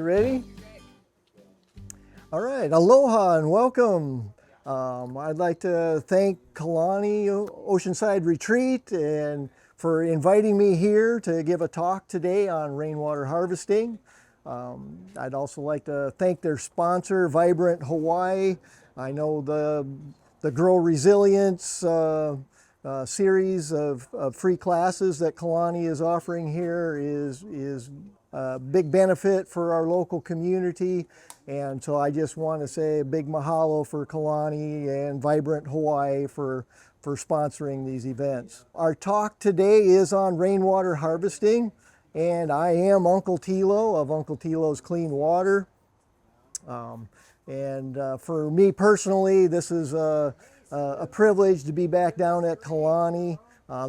ready? All right, aloha and welcome. I'd like to thank Kalani Oceanside Retreat and for inviting me here to give a talk today on rainwater harvesting. I'd also like to thank their sponsor, Vibrant Hawaii. I know the Grow Resilience series of free classes that Kalani is offering here is a big benefit for our local community. And so I just want to say a big mahalo for Kalani and Vibrant Hawaii for sponsoring these events. Our talk today is on rainwater harvesting, and I am Uncle Tilo of Uncle Tilo's Clean Water. For me personally, this is a privilege to be back down at Kalani.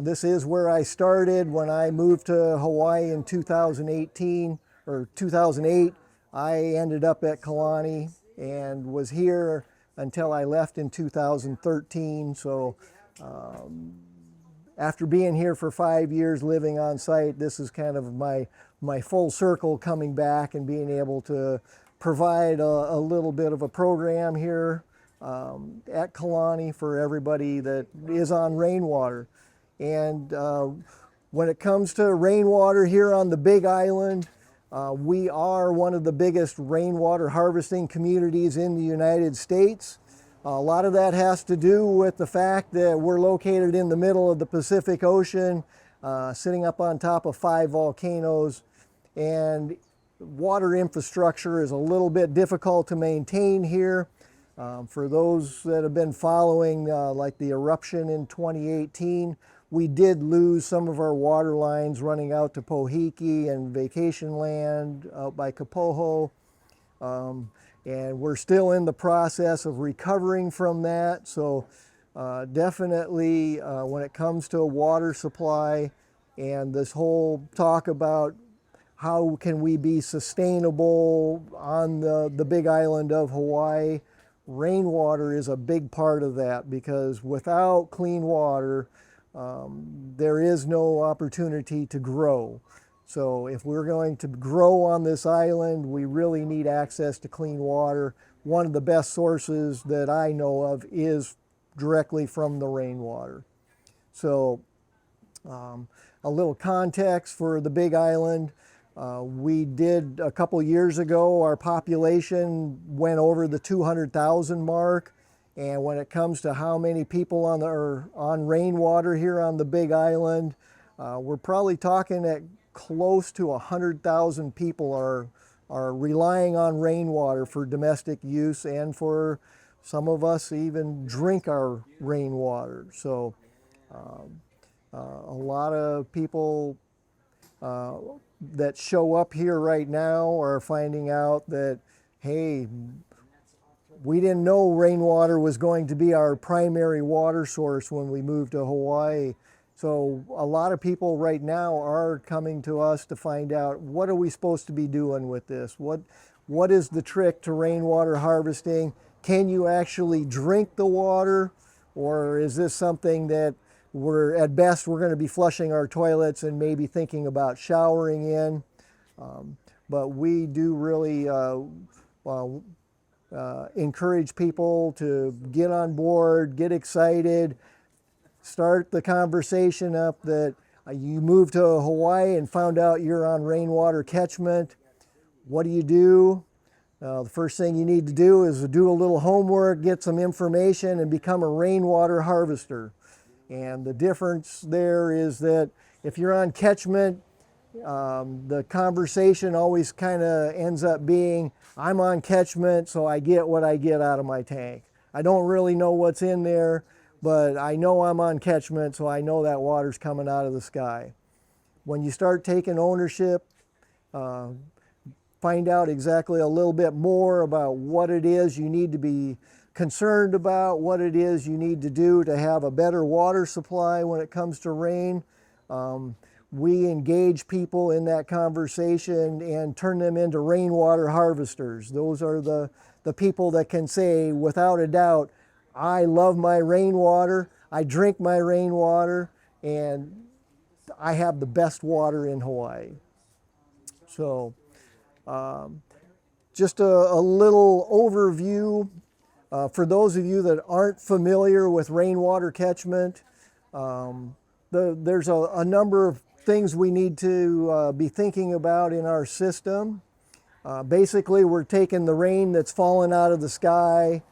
This is where I started when I moved to Hawaii in 2018 or 2008. I ended up at Kalani and was here until I left in 2013. So after being here for 5 years living on site, this is kind of my full circle coming back and being able to provide a little bit of a program here at Kalani for everybody that is on rainwater. And when it comes to rainwater here on the Big Island, we are one of the biggest rainwater harvesting communities in the United States. A lot of that has to do with the fact that we're located in the middle of the Pacific Ocean, sitting up on top of 5 volcanoes, and water infrastructure is a little bit difficult to maintain here. For those that have been following like the eruption in 2018, we did lose some of our water lines running out to Pohiki and vacation land out by Kapoho. And we're still in the process of recovering from that. So definitely when it comes to a water supply and this whole talk about how can we be sustainable on the Big Island of Hawaii, rainwater is a big part of that, because without clean water, there is no opportunity to grow. So if we're going to grow on this island, we really need access to clean water. One of the best sources that I know of is directly from the rainwater. So a little context for the Big Island. We did a couple years ago, our population went over the 200,000 mark. And when it comes to how many people are on rainwater here on the Big Island, we're probably talking at close to 100,000 people are relying on rainwater for domestic use, and for some of us even drink our rainwater. So a lot of people that show up here right now are finding out that, hey, we didn't know rainwater was going to be our primary water source when we moved to Hawaii. So a lot of people right now are coming to us to find out, what are we supposed to be doing with this? What is the trick to rainwater harvesting? Can you actually drink the water? Or is this something that at best we're going to be flushing our toilets and maybe thinking about showering in? But we do really encourage people to get on board, get excited, start the conversation up that you moved to Hawaii and found out you're on rainwater catchment. What do you do? The first thing you need to do is do a little homework, get some information, and become a rainwater harvester. And the difference there is that if you're on catchment, the conversation always kind of ends up being, I'm on catchment, so I get what I get out of my tank. I don't really know what's in there, but I know I'm on catchment, so I know that water's coming out of the sky. When you start taking ownership, find out exactly a little bit more about what it is you need to be concerned about, what it is you need to do to have a better water supply when it comes to rain. We engage people in that conversation and turn them into rainwater harvesters. Those are the people that can say without a doubt, I love my rainwater, I drink my rainwater, and I have the best water in Hawaii. So just a little overview for those of you that aren't familiar with rainwater catchment. There's a number of things we need to be thinking about in our system. Basically, we're taking the rain that's fallen out of the sky,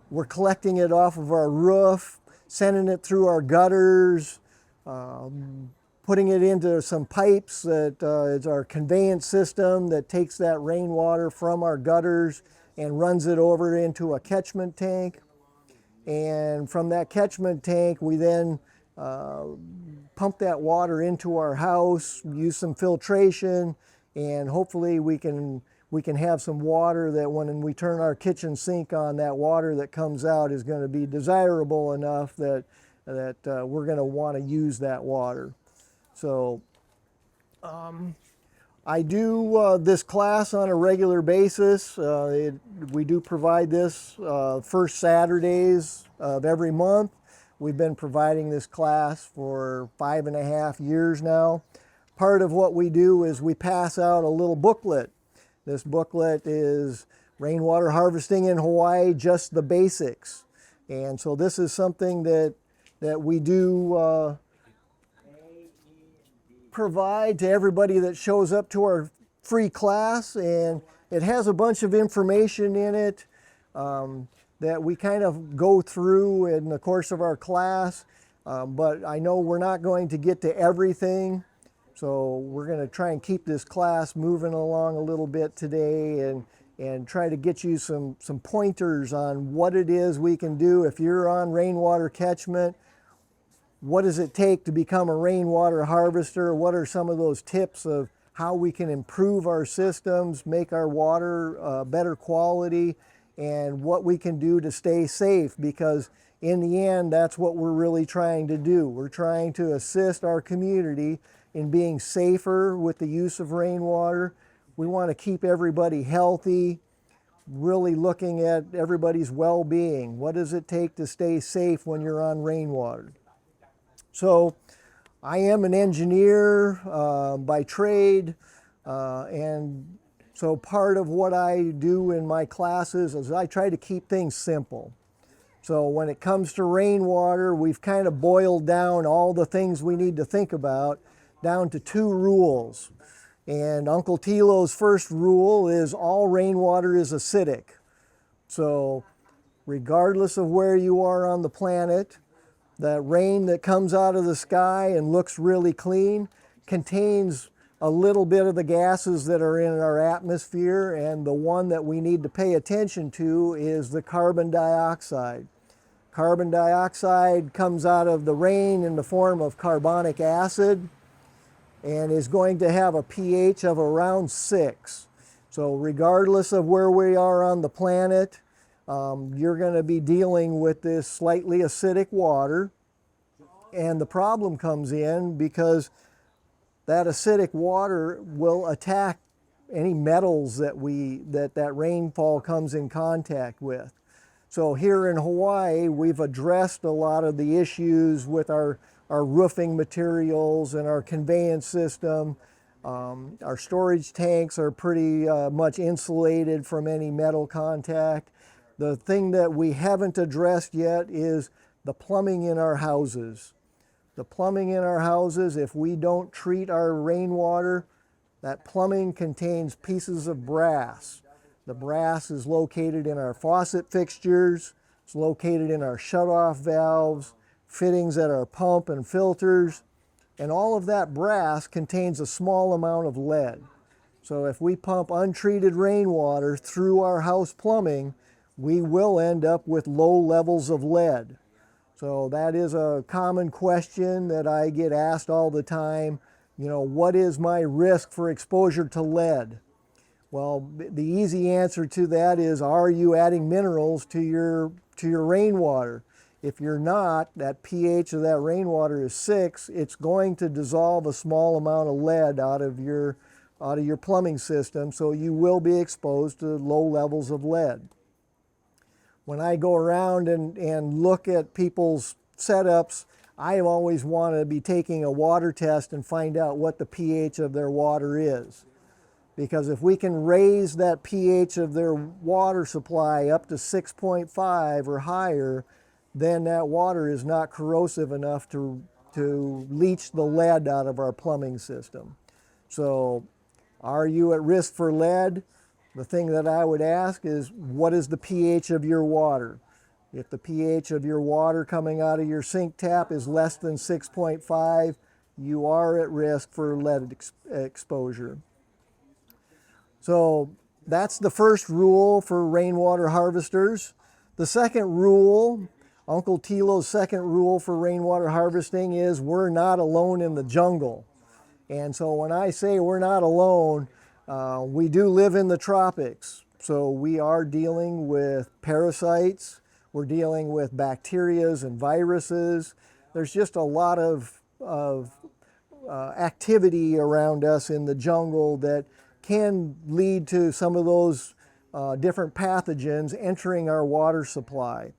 we're collecting it off of our roof, sending it through our gutters, putting it into some pipes that is our conveyance system that takes that rainwater from our gutters and runs it over into a catchment tank. And from that catchment tank, we then pump that water into our house, use some filtration, and hopefully we can have some water that when we turn our kitchen sink on, that water that comes out is going to be desirable enough that we're going to want to use that water. So I do this class on a regular basis. We do provide this first Saturdays of every month. We've been providing this class for 5.5 years now. Part of what we do is we pass out a little booklet. This booklet is Rainwater Harvesting in Hawaii, Just the Basics. And so this is something that we do provide to everybody that shows up to our free class, and it has a bunch of information in it that we kind of go through in the course of our class, but I know we're not going to get to everything, so we're going to try and keep this class moving along a little bit today and try to get you some pointers on what it is we can do if you're on rainwater catchment. What does it take to become a rainwater harvester? What are some of those tips of how we can improve our systems, make our water better quality, and what we can do to stay safe? Because in the end, that's what we're really trying to do. We're trying to assist our community in being safer with the use of rainwater. We want to keep everybody healthy, really looking at everybody's well-being. What does it take to stay safe when you're on rainwater? So I am an engineer by trade, and so part of what I do in my classes is I try to keep things simple. So when it comes to rainwater, we've kind of boiled down all the things we need to think about down to 2 rules. And Uncle Tilo's first rule is all rainwater is acidic. So regardless of where you are on the planet, that rain that comes out of the sky and looks really clean contains a little bit of the gases that are in our atmosphere, and the one that we need to pay attention to is the carbon dioxide. Carbon dioxide comes out of the rain in the form of carbonic acid and is going to have a pH of around 6. So regardless of where we are on the planet, you're going to be dealing with this slightly acidic water, and the problem comes in because that acidic water will attack any metals that rainfall comes in contact with. So here in Hawaii, we've addressed a lot of the issues with our roofing materials and our conveyance system. Our storage tanks are pretty much insulated from any metal contact. The thing that we haven't addressed yet is the plumbing in our houses. The plumbing in our houses, if we don't treat our rainwater, that plumbing contains pieces of brass. The brass is located in our faucet fixtures, it's located in our shutoff valves, fittings at our pump and filters, and all of that brass contains a small amount of lead. So if we pump untreated rainwater through our house plumbing, we will end up with low levels of lead. So that is a common question that I get asked all the time. You know, what is my risk for exposure to lead? Well, the easy answer to that is, are you adding minerals to your rainwater? If you're not, that pH of that rainwater is 6, it's going to dissolve a small amount of lead out of your plumbing system, so you will be exposed to low levels of lead. When I go around and look at people's setups, I always want to be taking a water test and find out what the pH of their water is. Because if we can raise that pH of their water supply up to 6.5 or higher, then that water is not corrosive enough to leach the lead out of our plumbing system. So are you at risk for lead? The thing that I would ask is, what is the pH of your water? If the pH of your water coming out of your sink tap is less than 6.5, you are at risk for lead exposure. So that's the first rule for rainwater harvesters. The second rule, Uncle Tilo's second rule for rainwater harvesting, is we're not alone in the jungle. And so when I say we're not alone, we do live in the tropics. So we are dealing with parasites, we're dealing with bacterias and viruses. There's just a lot of activity around us in the jungle that can lead to some of those different pathogens entering our water supply.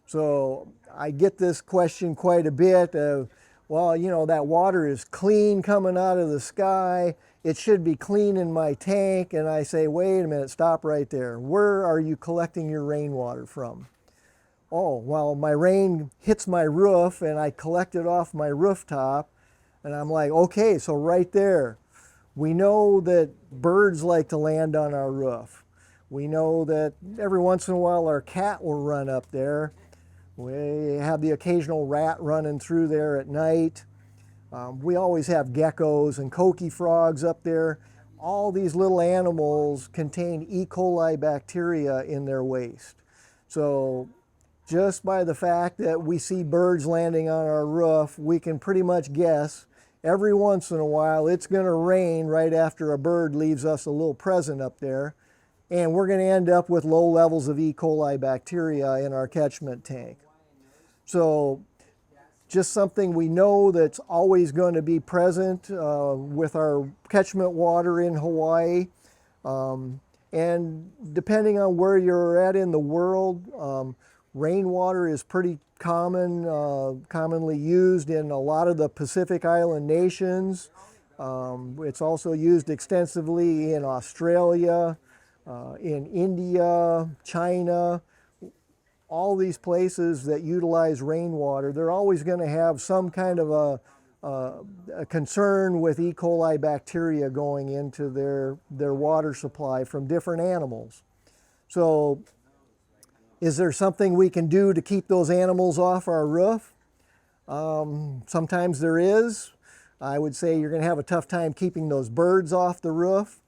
So I get this question quite a bit of, well, you know, that water is clean coming out of the sky. It should be clean in my tank. And I say, wait a minute, stop right there. Where are you collecting your rainwater from? Oh, well, my rain hits my roof and I collect it off my rooftop. And I'm like, okay, so right there. We know that birds like to land on our roof. We know that every once in a while our cat will run up there. We have the occasional rat running through there at night. We always have geckos and coqui frogs up there. All these little animals contain E. coli bacteria in their waste. So just by the fact that we see birds landing on our roof, we can pretty much guess every once in a while it's going to rain right after a bird leaves us a little present up there, and we're going to end up with low levels of E. coli bacteria in our catchment tank. So just something we know that's always going to be present with our catchment water in Hawaii. And depending on where you're at in the world, rainwater is pretty commonly used in a lot of the Pacific Island nations. It's also used extensively in Australia, in India, China. All these places that utilize rainwater, they're always going to have some kind of a concern with E. coli bacteria going into their water supply from different animals. So is there something we can do to keep those animals off our roof? Sometimes there is. I would say you're going to have a tough time keeping those birds off the roof.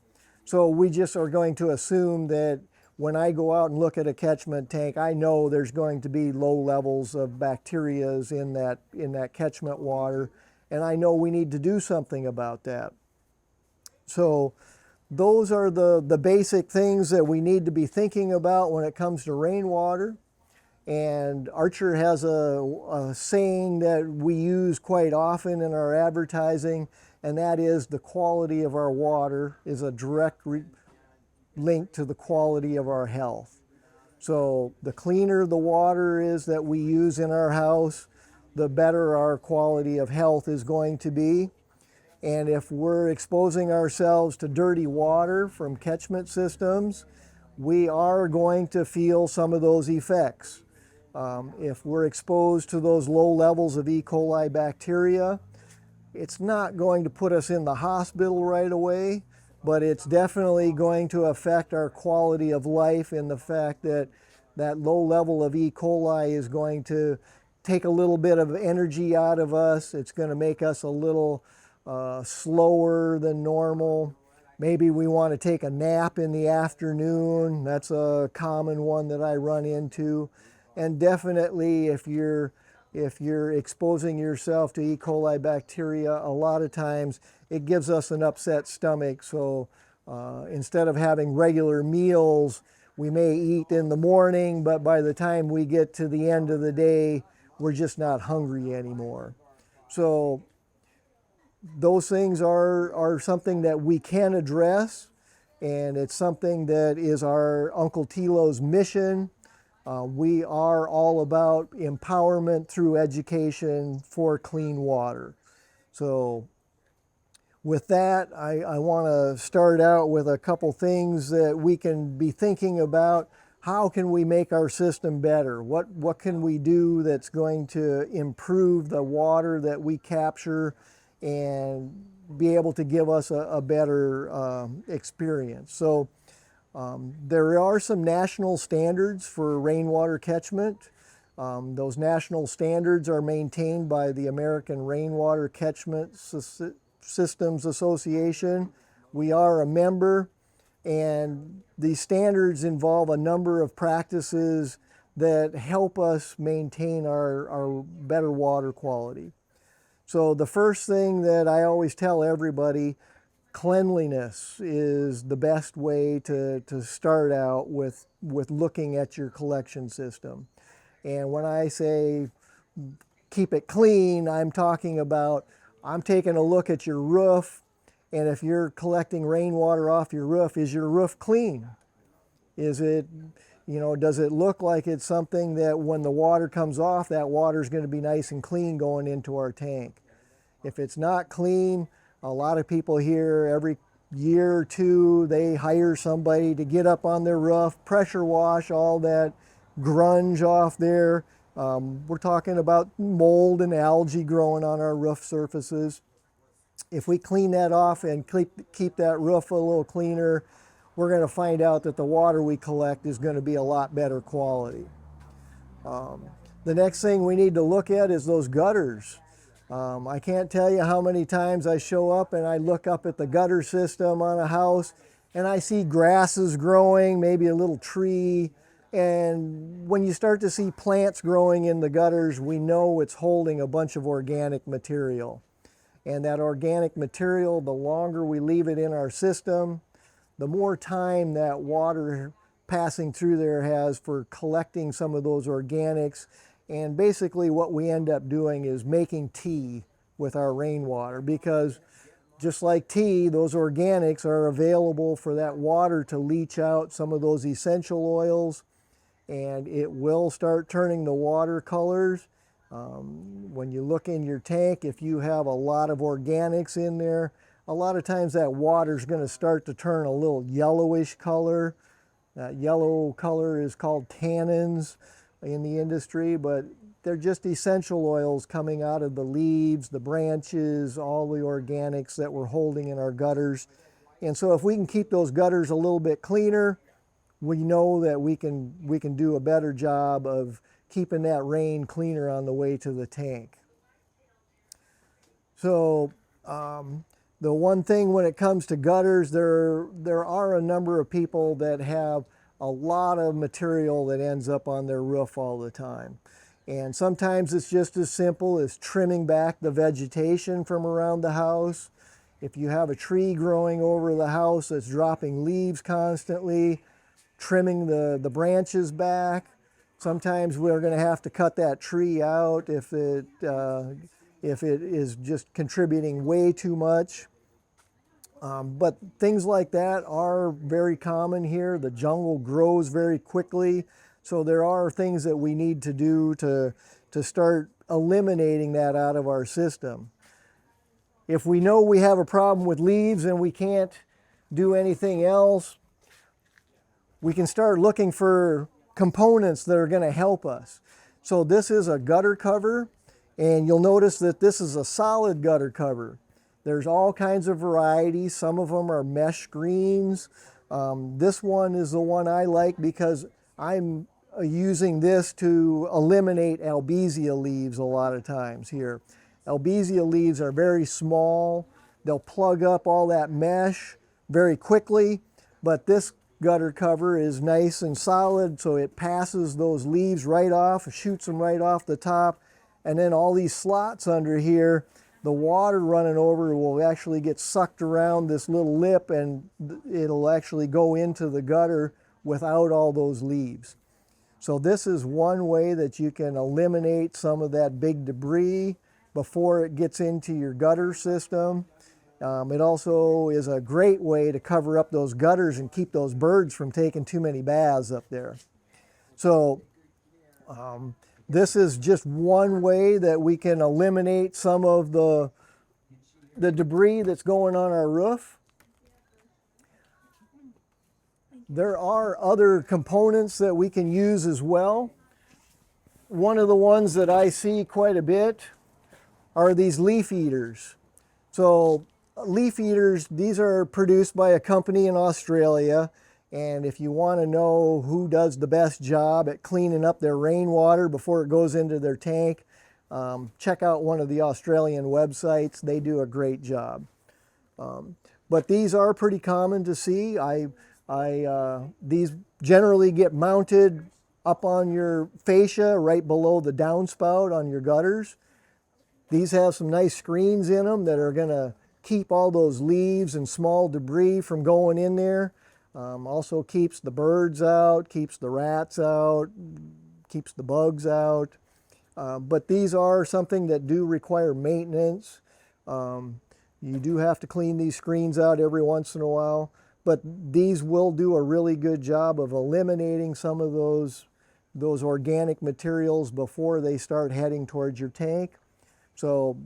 So we just are going to assume that when I go out and look at a catchment tank, I know there's going to be low levels of bacteria in that catchment water, and I know we need to do something about that. So those are the basic things that we need to be thinking about when it comes to rainwater. And Archer has a saying that we use quite often in our advertising, and that is the quality of our water is a direct link to the quality of our health. So the cleaner the water is that we use in our house, the better our quality of health is going to be. And if we're exposing ourselves to dirty water from catchment systems, we are going to feel some of those effects. If we're exposed to those low levels of E. coli bacteria, it's not going to put us in the hospital right away, but it's definitely going to affect our quality of life in the fact that that low level of E. coli is going to take a little bit of energy out of us. It's going to make us a little slower than normal. Maybe we want to take a nap in the afternoon. That's a common one that I run into. And definitely if you're exposing yourself to E. coli bacteria, a lot of times it gives us an upset stomach. So instead of having regular meals, we may eat in the morning, but by the time we get to the end of the day, we're just not hungry anymore. So those things are something that we can address, and it's something that is our Uncle Tilo's mission. We are all about empowerment through education for clean water. So With that, I want to start out with a couple things that we can be thinking about. How can we make our system better? What can we do that's going to improve the water that we capture and be able to give us a better experience? So there are some national standards for rainwater catchment. Those national standards are maintained by the American Rainwater Catchment Systems Association. We are a member, and these standards involve a number of practices that help us maintain our better water quality. So the first thing that I always tell everybody, cleanliness is the best way to start out with looking at your collection system. And when I say keep it clean, I'm talking about, I'm taking a look at your roof, and if you're collecting rainwater off your roof, is your roof clean? Is it, does it look like it's something that when the water comes off, that water is going to be nice and clean going into our tank? If it's not clean, a lot of people here, every year or two, they hire somebody to get up on their roof, pressure wash all that grunge off there. We're talking about mold and algae growing on our roof surfaces. If we clean that off and keep that roof a little cleaner, we're going to find out that the water we collect is going to be a lot better quality. The next thing we need to look at is those gutters. I can't tell you how many times I show up and I look up at the gutter system on a house and I see grasses growing, maybe a little tree. And when you start to see plants growing in the gutters, we know it's holding a bunch of organic material. And that organic material, the longer we leave it in our system, the more time that water passing through there has for collecting some of those organics. And basically what we end up doing is making tea with our rainwater, because just like tea, those organics are available for that water to leach out some of those essential oils, and it will start turning the water colors. When you look in your tank, if you have a lot of organics in there, a lot of times that water is going to start to turn a little yellowish color. That yellow color is called tannins in the industry, but they're just essential oils coming out of the leaves, the branches, all the organics that we're holding in our gutters. And so if we can keep those gutters a little bit cleaner, we know that we can do a better job of keeping that rain cleaner on the way to the tank. So the one thing when it comes to gutters, there are a number of people that have a lot of material that ends up on their roof all the time. And sometimes it's just as simple as trimming back the vegetation from around the house. If you have a tree growing over the house that's dropping leaves constantly, trimming the branches back. Sometimes we're going to have to cut that tree out if it is just contributing way too much. But things like that are very common here. The jungle grows very quickly, so there are things that we need to do to start eliminating that out of our system. If we know we have a problem with leaves and we can't do anything else, we can start looking for components that are going to help us. So this is a gutter cover, and you'll notice that this is a solid gutter cover. There's all kinds of varieties. Some of them are mesh greens. This one is the one I like because I'm using this to eliminate albizia leaves a lot of times here. Albizia leaves are very small. They'll plug up all that mesh very quickly, but this gutter cover is nice and solid, so it passes those leaves right off, shoots them right off the top, and then all these slots under here, the water running over will actually get sucked around this little lip, and it'll actually go into the gutter without all those leaves. So this is one way that you can eliminate some of that big debris before it gets into your gutter system. It also is a great way to cover up those gutters and keep those birds from taking too many baths up there. So this is just one way that we can eliminate some of the the debris that's going on our roof. There are other components that we can use as well. One of the ones that I see quite a bit are these leaf eaters. So leaf eaters, these are produced by a company in Australia, and if you want to know who does the best job at cleaning up their rainwater before it goes into their tank, check out one of the Australian websites. They do a great job. But these are pretty common to see. These generally get mounted up on your fascia right below the downspout on your gutters. These have some nice screens in them that are going to keep all those leaves and small debris from going in there. Also keeps the birds out, keeps the rats out, keeps the bugs out. But these are something that do require maintenance. You do have to clean these screens out every once in a while, but these will do a really good job of eliminating some of those organic materials before they start heading towards your tank. So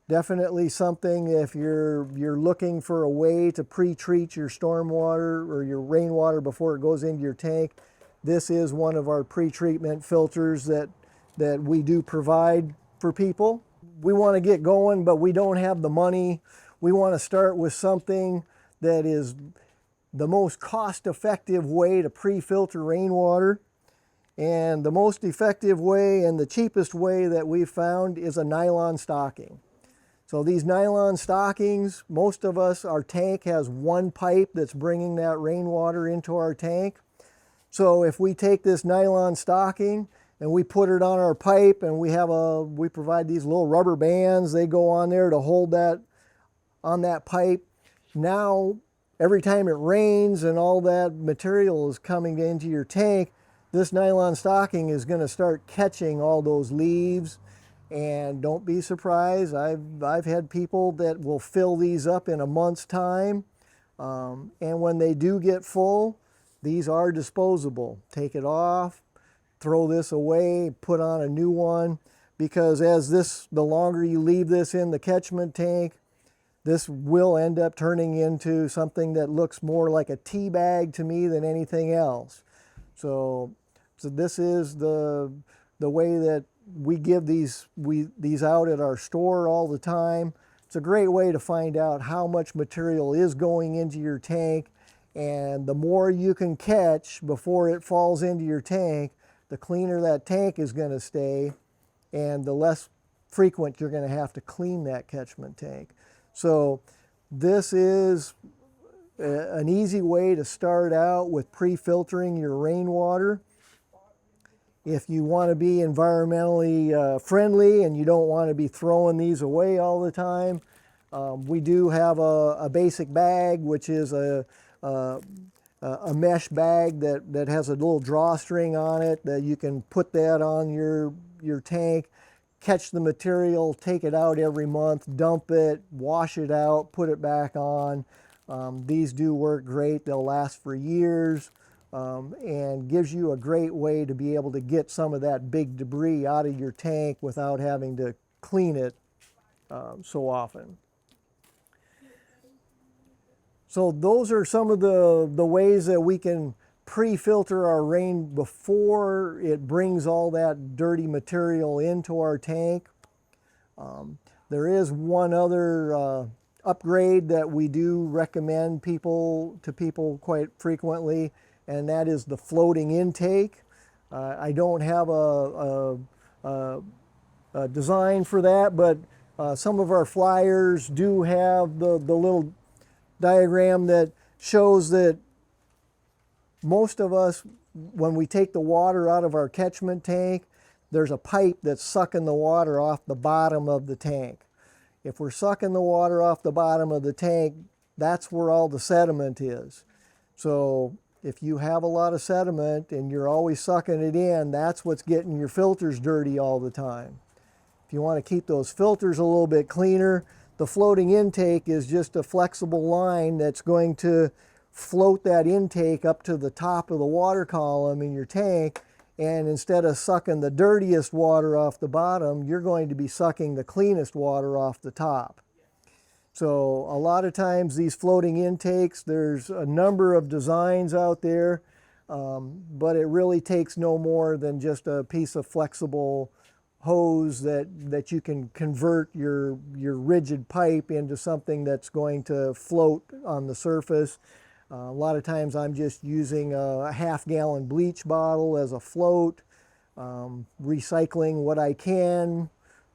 definitely something, if you're looking for a way to pre-treat your stormwater or your rainwater before it goes into your tank, this is one of our pre-treatment filters that we do provide for people. We want to get going, but we don't have the money. We want to start with something that is the most cost-effective way to pre-filter rainwater. And the most effective way and the cheapest way that we've found is a nylon stocking. So these nylon stockings, most of us, our tank has one pipe that's bringing that rainwater into our tank. So if we take this nylon stocking and we put it on our pipe, and we provide these little rubber bands, they go on there to hold that on that pipe. Now, every time it rains and all that material is coming into your tank, this nylon stocking is going to start catching all those leaves. And don't be surprised, I've had people that will fill these up in a month's time. And when they do get full, these are disposable. Take it off, throw this away, put on a new one, because the longer you leave this in the catchment tank, this will end up turning into something that looks more like a tea bag to me than anything else. So this is the way that we give these out at our store all the time. It's a great way to find out how much material is going into your tank, and the more you can catch before it falls into your tank, the cleaner that tank is going to stay, and the less frequent you're going to have to clean that catchment tank. So this is an easy way to start out with pre-filtering your rainwater. If you want to be environmentally friendly and you don't want to be throwing these away all the time, we do have a basic bag, which is a mesh bag that has a little drawstring on it that you can put that on your tank, catch the material, take it out every month, dump it, wash it out, put it back on. These do work great. They'll last for years. And gives you a great way to be able to get some of that big debris out of your tank without having to clean it so often. So those are some of the ways that we can pre-filter our rain before it brings all that dirty material into our tank. There is one other upgrade that we do recommend to people quite frequently, and that is the floating intake. I don't have a design for that, but some of our flyers do have the little diagram that shows that most of us, when we take the water out of our catchment tank, there's a pipe that's sucking the water off the bottom of the tank. If we're sucking the water off the bottom of the tank, that's where all the sediment is. So if you have a lot of sediment and you're always sucking it in, that's what's getting your filters dirty all the time. If you want to keep those filters a little bit cleaner, the floating intake is just a flexible line that's going to float that intake up to the top of the water column in your tank, and instead of sucking the dirtiest water off the bottom, you're going to be sucking the cleanest water off the top. So a lot of times these floating intakes, there's a number of designs out there, but it really takes no more than just a piece of flexible hose that you can convert your rigid pipe into something that's going to float on the surface. A lot of times I'm just using a half-gallon bleach bottle as a float, recycling what I can,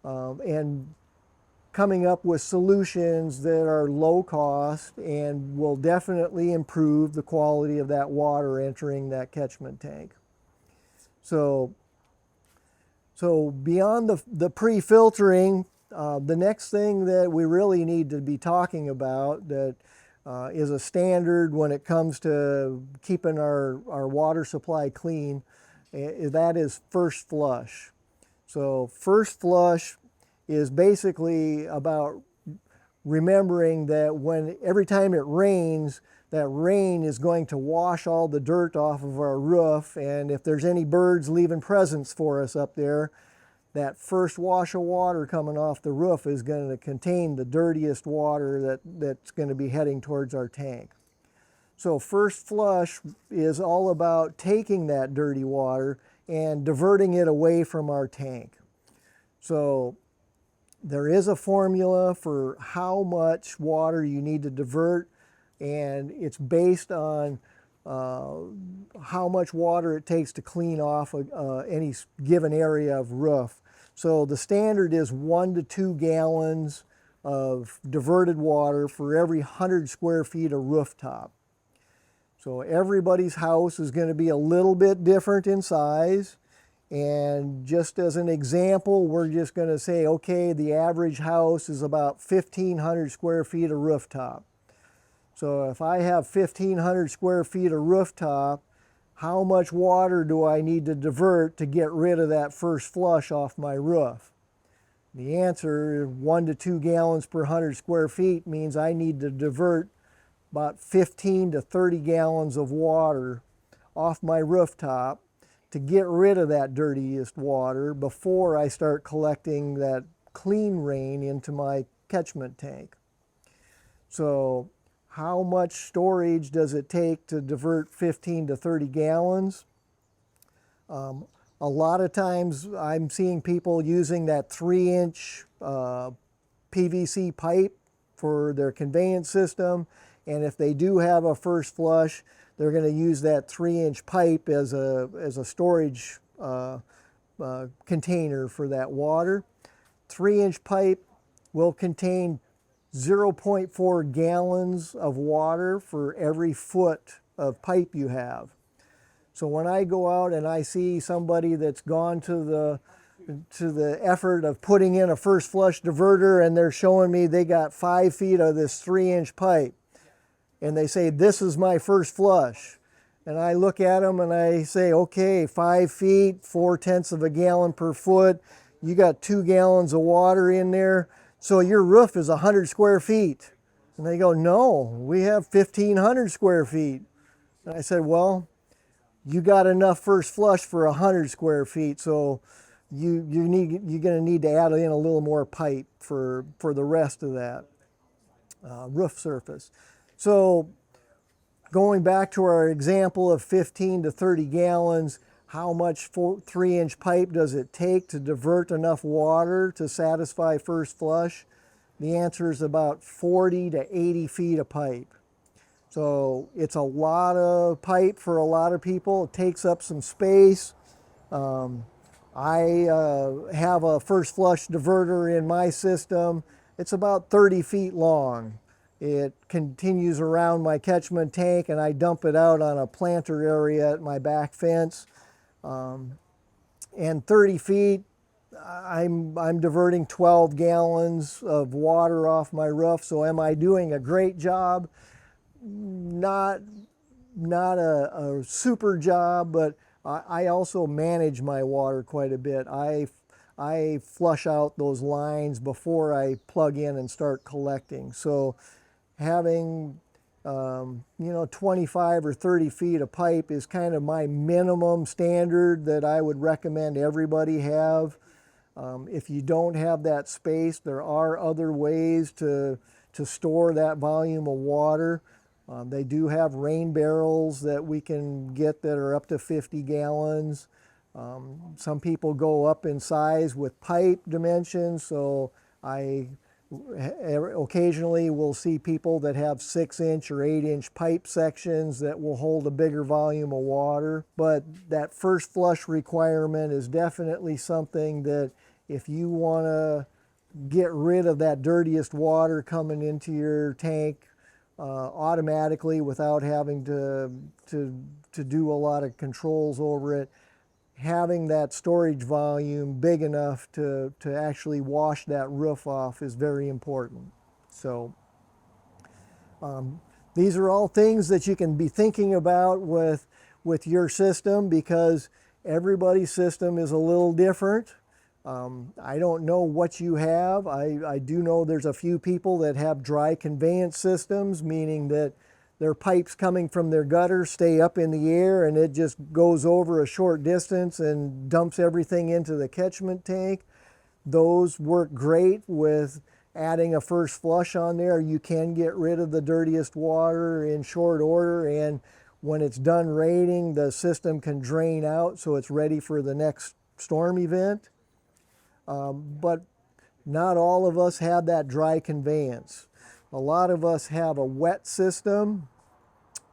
and coming up with solutions that are low cost and will definitely improve the quality of that water entering that catchment tank. So beyond the pre-filtering, the next thing that we really need to be talking about that is a standard when it comes to keeping our water supply clean, that is first flush. So first flush is basically about remembering that every time it rains, that rain is going to wash all the dirt off of our roof, and if there's any birds leaving presents for us up there, that first wash of water coming off the roof is going to contain the dirtiest water that's going to be heading towards our tank. So first flush is all about taking that dirty water and diverting it away from our tank. So there is a formula for how much water you need to divert, and it's based on how much water it takes to clean off any given area of roof. So the standard is 1 to 2 gallons of diverted water for every 100 square feet of rooftop. So everybody's house is going to be a little bit different in size. And just as an example, we're just going to say, okay, the average house is about 1,500 square feet of rooftop. So if I have 1,500 square feet of rooftop, how much water do I need to divert to get rid of that first flush off my roof? The answer, 1 to 2 gallons per 100 square feet, means I need to divert about 15 to 30 gallons of water off my rooftop to get rid of that dirtiest water before I start collecting that clean rain into my catchment tank. So how much storage does it take to divert 15 to 30 gallons? A lot of times I'm seeing people using that 3-inch PVC pipe for their conveyance system, and if they do have a first flush, they're going to use that 3-inch pipe as a storage container for that water. 3-inch pipe will contain 0.4 gallons of water for every foot of pipe you have. So when I go out and I see somebody that's gone to the effort of putting in a first flush diverter, and they're showing me they got 5 feet of this 3-inch pipe, and they say, this is my first flush. And I look at them and I say, okay, 5 feet, 4/10 of a gallon per foot. You got 2 gallons of water in there. So your roof is 100 square feet. And they go, no, we have 1,500 square feet. And I said, well, you got enough first flush for 100 square feet. So you're going to need to add in a little more pipe for the rest of that roof surface. So going back to our example of 15 to 30 gallons, how much 3-inch pipe does it take to divert enough water to satisfy first flush? The answer is about 40 to 80 feet of pipe. So it's a lot of pipe for a lot of people. It takes up some space. I have a first flush diverter in my system. It's about 30 feet long. It continues around my catchment tank, and I dump it out on a planter area at my back fence. And 30 feet, I'm diverting 12 gallons of water off my roof. So am I doing a great job? Not a super job, but I also manage my water quite a bit. I flush out those lines before I plug in and start collecting. So having 25 or 30 feet of pipe is kind of my minimum standard that I would recommend everybody have. If you don't have that space, there are other ways to to store that volume of water. They do have rain barrels that we can get that are up to 50 gallons. Some people go up in size with pipe dimensions, so I occasionally will see people that have 6-inch or 8-inch pipe sections that will hold a bigger volume of water. But that first flush requirement is definitely something that if you want to get rid of that dirtiest water coming into your tank automatically without having to do a lot of controls over it, having that storage volume big enough to actually wash that roof off is very important. So these are all things that you can be thinking about with your system, because everybody's system is a little different. I don't know what you have. I do know there's a few people that have dry conveyance systems, meaning that their pipes coming from their gutter stay up in the air and it just goes over a short distance and dumps everything into the catchment tank. Those work great with adding a first flush on there. You can get rid of the dirtiest water in short order, and when it's done raining, the system can drain out so it's ready for the next storm event. But not all of us have that dry conveyance. A lot of us have a wet system.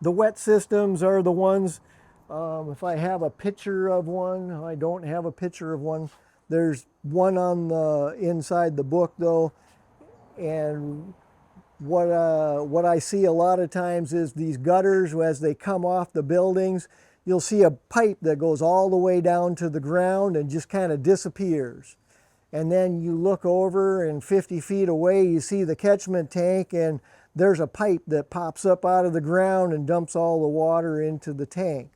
The wet systems are the ones, if I have a picture of one, I don't have a picture of one. There's one on the inside the book though, and what I see a lot of times is these gutters, as they come off the buildings, you'll see a pipe that goes all the way down to the ground and just kind of disappears. And then you look over and 50 feet away you see the catchment tank, and there's a pipe that pops up out of the ground and dumps all the water into the tank.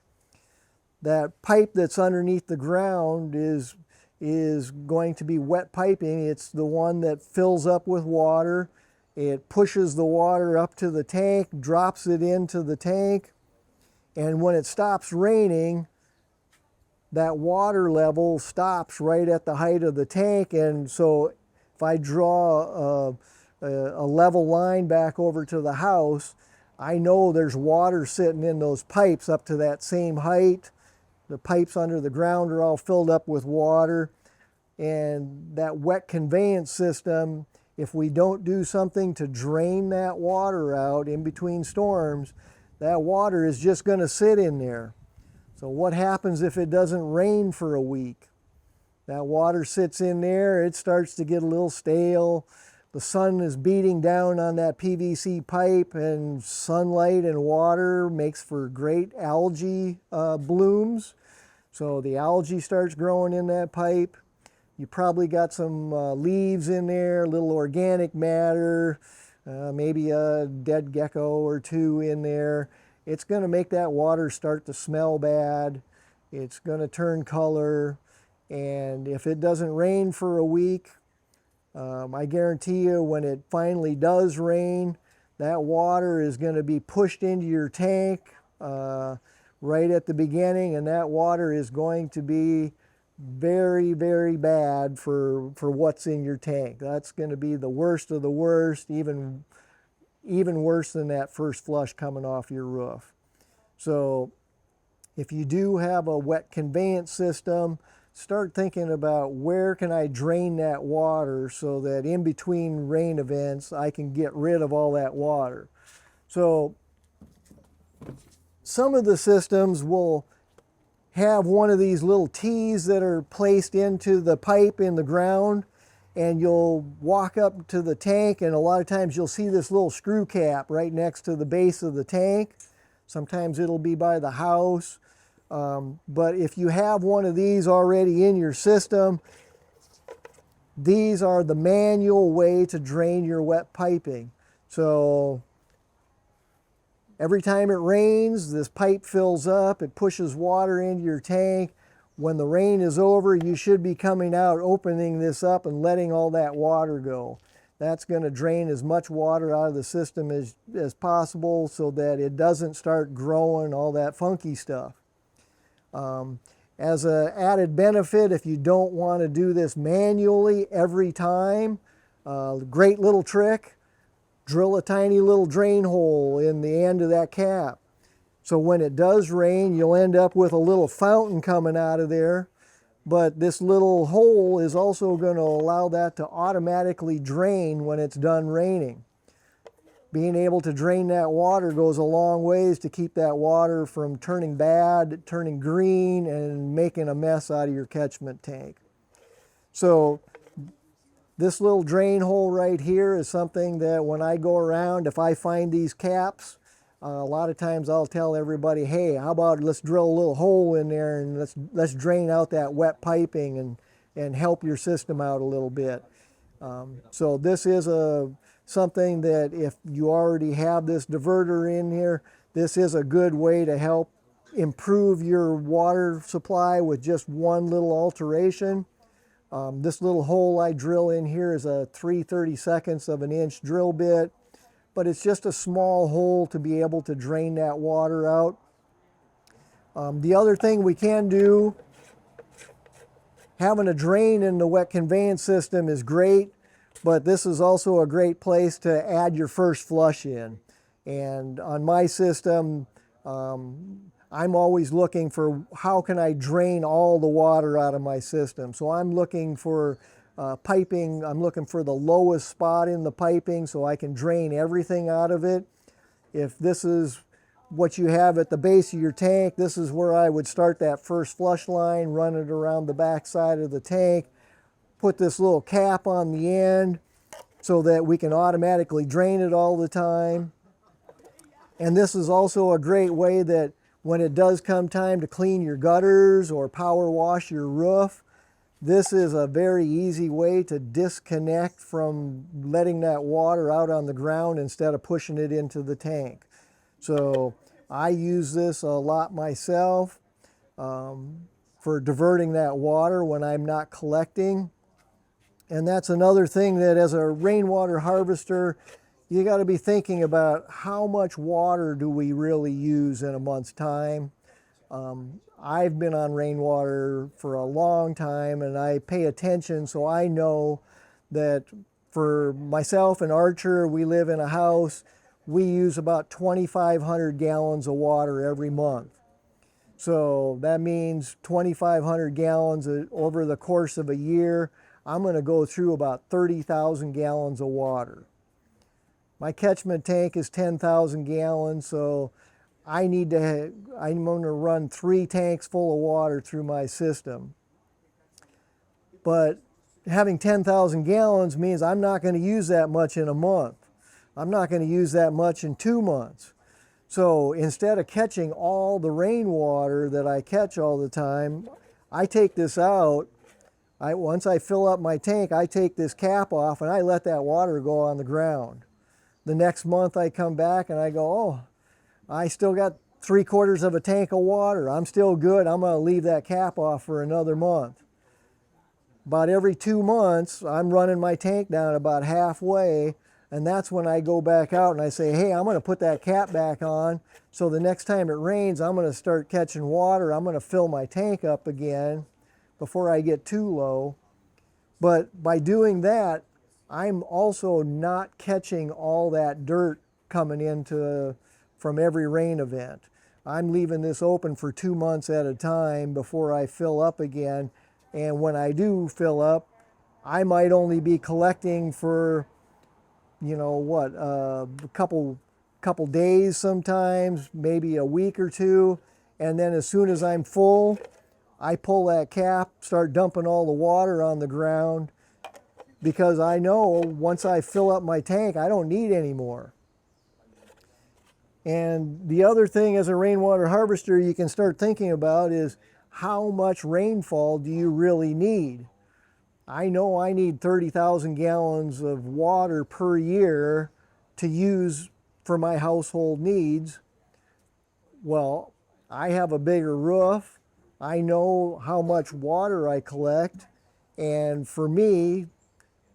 That pipe that's underneath the ground is going to be wet piping. It's the one that fills up with water. It pushes the water up to the tank, drops it into the tank, and when it stops raining, that water level stops right at the height of the tank. And so if I draw a level line back over to the house, I know there's water sitting in those pipes up to that same height. The pipes under the ground are all filled up with water. And that wet conveyance system, if we don't do something to drain that water out in between storms, that water is just going to sit in there. So what happens if it doesn't rain for a week? That water sits in there, it starts to get a little stale. The sun is beating down on that PVC pipe, and sunlight and water makes for great algae blooms. So the algae starts growing in that pipe. You probably got some leaves in there, a little organic matter, maybe a dead gecko or two in there. It's going to make that water start to smell bad. It's going to turn color. And if it doesn't rain for a week, I guarantee you when it finally does rain, that water is going to be pushed into your tank right at the beginning, and that water is going to be very, very bad for what's in your tank. That's going to be the worst of the worst, even worse than that first flush coming off your roof. So if you do have a wet conveyance system, start thinking about where can I drain that water so that in between rain events I can get rid of all that water. So some of the systems will have one of these little T's that are placed into the pipe in the ground, and you'll walk up to the tank, and a lot of times you'll see this little screw cap right next to the base of the tank. Sometimes it'll be by the house. But if you have one of these already in your system, these are the manual way to drain your wet piping. So every time it rains, this pipe fills up, it pushes water into your tank. When the rain is over, you should be coming out, opening this up and letting all that water go. That's going to drain as much water out of the system as possible so that it doesn't start growing all that funky stuff. As an added benefit, if you don't want to do this manually every time, great little trick, drill a tiny little drain hole in the end of that cap. So when it does rain, you'll end up with a little fountain coming out of there. But this little hole is also going to allow that to automatically drain when it's done raining. Being able to drain that water goes a long ways to keep that water from turning bad, turning green, and making a mess out of your catchment tank. So this little drain hole right here is something that when I go around, if I find these caps, a lot of times I'll tell everybody, hey, how about let's drill a little hole in there and let's drain out that wet piping and help your system out a little bit. So this is something that if you already have this diverter in here, this is a good way to help improve your water supply with just one little alteration. This little hole I drill in here is a 3/32 of an inch drill bit, but it's just a small hole to be able to drain that water out. The other thing we can do, having a drain in the wet conveyance system is great, but this is also a great place to add your first flush in. And on my system, I'm always looking for how can I drain all the water out of my system. So I'm looking for piping, I'm looking for the lowest spot in the piping so I can drain everything out of it. If this is what you have at the base of your tank, this is where I would start that first flush line, run it around the back side of the tank, put this little cap on the end so that we can automatically drain it all the time. And this is also a great way that when it does come time to clean your gutters or power wash your roof, this is a very easy way to disconnect from letting that water out on the ground instead of pushing it into the tank. So I use this a lot myself for diverting that water when I'm not collecting. And that's another thing that as a rainwater harvester, you got to be thinking about how much water do we really use in a month's time. I've been on rainwater for a long time and I pay attention, so I know that for myself and Archer, we live in a house, we use about 2,500 gallons of water every month. So that means 2,500 gallons over the course of a year. I'm going to go through about 30,000 gallons of water. My catchment tank is 10,000 gallons, so I'm going to run 3 tanks full of water through my system. But having 10,000 gallons means I'm not going to use that much in a month. I'm not going to use that much in 2 months. So instead of catching all the rainwater that I catch all the time, I take this out. Once I fill up my tank, I take this cap off and I let that water go on the ground. The next month I come back and I go, oh, I still got 3/4 of a tank of water. I'm still good. I'm going to leave that cap off for another month. About every 2 months, I'm running my tank down about halfway, and that's when I go back out and I say, hey, I'm going to put that cap back on, so the next time it rains, I'm going to start catching water. I'm going to fill my tank up again before I get too low. But by doing that, I'm also not catching all that dirt coming into from every rain event. I'm leaving this open for 2 months at a time before I fill up again. And when I do fill up, I might only be collecting for, a couple days sometimes, maybe a week or two. And then as soon as I'm full, I pull that cap, start dumping all the water on the ground, because I know once I fill up my tank, I don't need any more. And the other thing as a rainwater harvester you can start thinking about is how much rainfall do you really need? I know I need 30,000 gallons of water per year to use for my household needs. Well, I have a bigger roof. I know how much water I collect. And for me,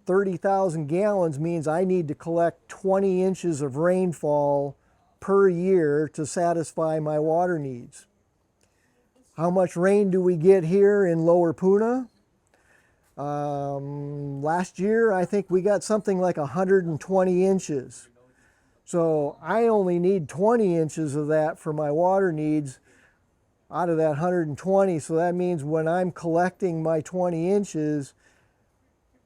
30,000 gallons means I need to collect 20 inches of rainfall per year to satisfy my water needs. How much rain do we get here in Lower Puna? Last year, I think we got something like 120 inches. So I only need 20 inches of that for my water needs out of that 120. So that means when I'm collecting my 20 inches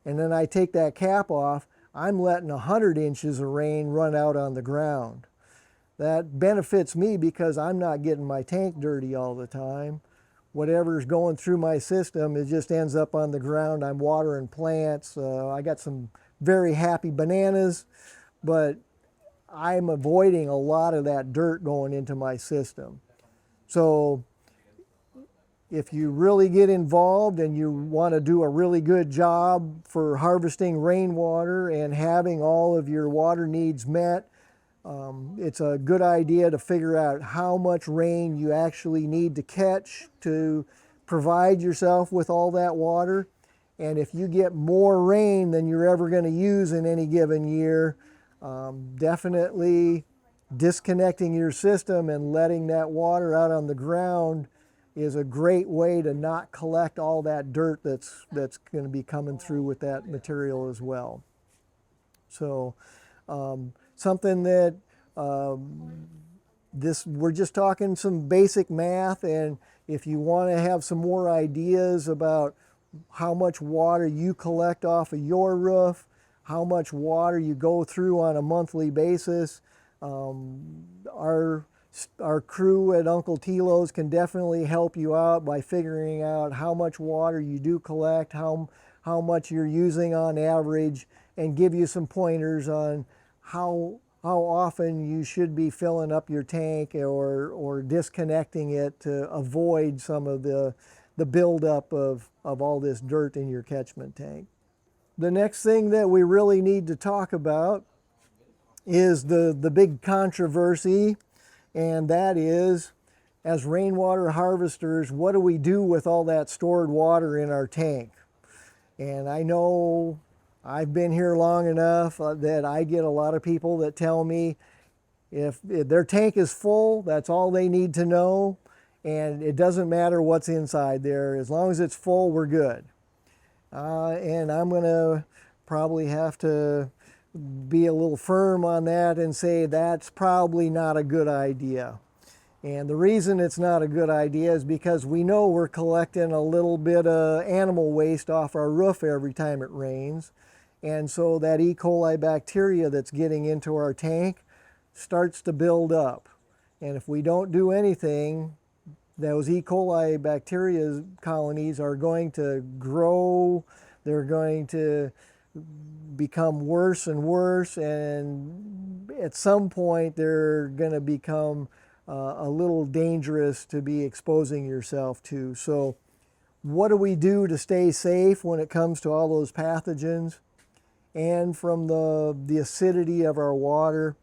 and then I take that cap off, I'm letting 100 inches of rain run out on the ground. That benefits me because I'm not getting my tank dirty all the time. Whatever's going through my system, it just ends up on the ground. I'm watering plants. I got some very happy bananas, but I'm avoiding a lot of that dirt going into my system. So if you really get involved and you want to do a really good job for harvesting rainwater and having all of your water needs met, it's a good idea to figure out how much rain you actually need to catch to provide yourself with all that water. And if you get more rain than you're ever going to use in any given year, definitely disconnecting your system and letting that water out on the ground is a great way to not collect all that dirt that's going to be coming through with that material as well. So something that we're just talking some basic math, and if you want to have some more ideas about how much water you collect off of your roof, how much water you go through on a monthly basis, our crew at Uncle Tilo's can definitely help you out by figuring out how much water you do collect, how much you're using on average, and give you some pointers on how often you should be filling up your tank or disconnecting it to avoid some of the buildup of all this dirt in your catchment tank. The next thing that we really need to talk about is the big controversy, and that is, as rainwater harvesters, what do we do with all that stored water in our tank? And I know I've been here long enough that I get a lot of people that tell me if their tank is full, that's all they need to know, and it doesn't matter what's inside there. As long as it's full, we're good. And I'm going to probably have to be a little firm on that and say that's probably not a good idea. And the reason it's not a good idea is because we know we're collecting a little bit of animal waste off our roof every time it rains. And so that E. coli bacteria that's getting into our tank starts to build up. And if we don't do anything, those E. coli bacteria colonies are going to grow, they're going to become worse and worse, and at some point they're going to become a little dangerous to be exposing yourself to. So what do we do to stay safe when it comes to all those pathogens and from the acidity of our water?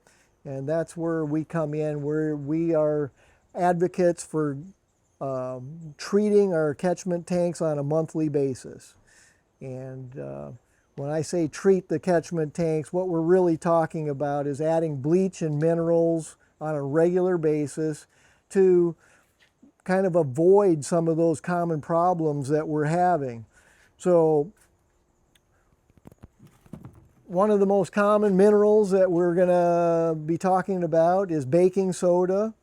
And that's where we come in, where we are advocates for treating our catchment tanks on a monthly basis. And when I say treat the catchment tanks, what we're really talking about is adding bleach and minerals on a regular basis to kind of avoid some of those common problems that we're having. So one of the most common minerals that we're going to be talking about is baking soda.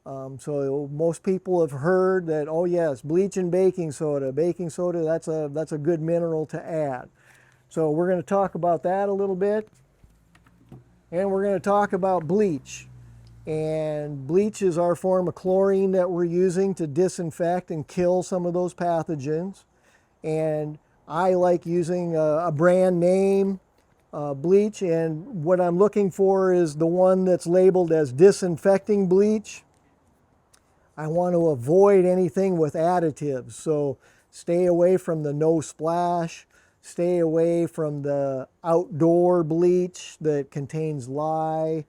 So most people have heard that, oh yes, bleach and baking soda. Baking soda, that's a good mineral to add. So we're going to talk about that a little bit. And we're going to talk about bleach. And bleach is our form of chlorine that we're using to disinfect and kill some of those pathogens. And I like using a brand name bleach, and what I'm looking for is the one that's labeled as disinfecting bleach. I want to avoid anything with additives, so stay away from the no splash, stay away from the outdoor bleach that contains lye,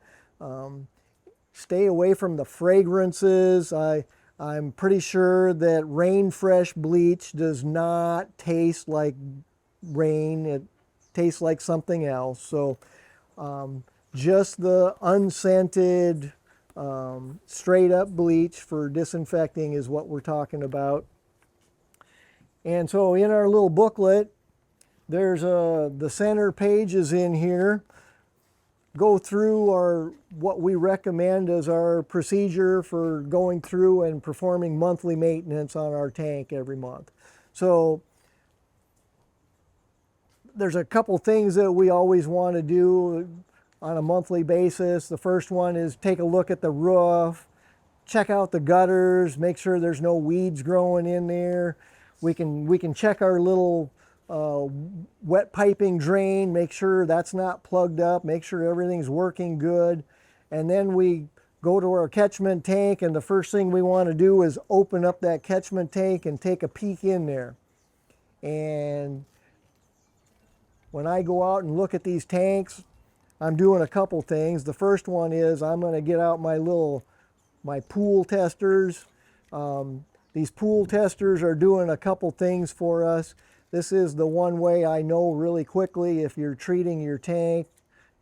stay away from the fragrances. I'm pretty sure that rain fresh bleach does not taste like rain. It tastes like something else. So just the unscented, straight up bleach for disinfecting is what we're talking about. And so in our little booklet, there's the center page is in here. go through what we recommend as our procedure for going through and performing monthly maintenance on our tank every month. So there's a couple things that we always want to do on a monthly basis. The first one is take a look at the roof, check out the gutters, make sure there's no weeds growing in there. We can check our little wet piping drain, make sure that's not plugged up, make sure everything's working good. And then we go to our catchment tank, and the first thing we want to do is open up that catchment tank and take a peek in there. And when I go out and look at these tanks, I'm doing a couple things. The first one is I'm going to get out my pool testers. These pool testers are doing a couple things for us. This is the one way I know really quickly if you're treating your tank,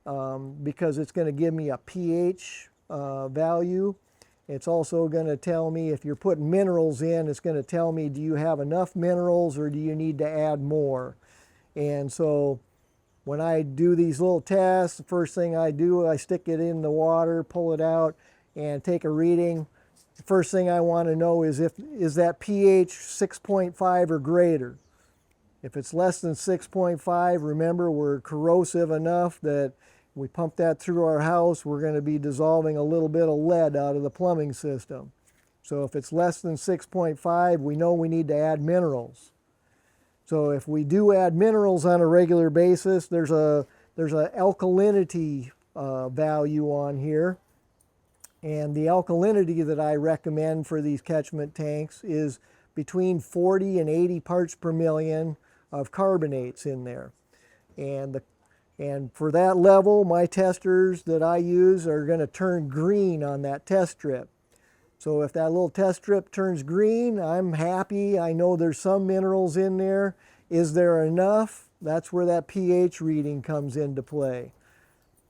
because it's going to give me a pH value. It's also going to tell me if you're putting minerals in, it's going to tell me, do you have enough minerals or do you need to add more? And so when I do these little tests, the first thing I do, I stick it in the water, pull it out, and take a reading. The first thing I want to know is is that pH 6.5 or greater. If it's less than 6.5, remember we're corrosive enough that we pump that through our house, we're going to be dissolving a little bit of lead out of the plumbing system. So if it's less than 6.5, we know we need to add minerals. So if we do add minerals on a regular basis, there's a alkalinity value on here. And the alkalinity that I recommend for these catchment tanks is between 40 and 80 parts per million of carbonates in there. And for that level, my testers that I use are going to turn green on that test strip. So if that little test strip turns green, I'm happy. I know there's some minerals in there. Is there enough? That's where that pH reading comes into play.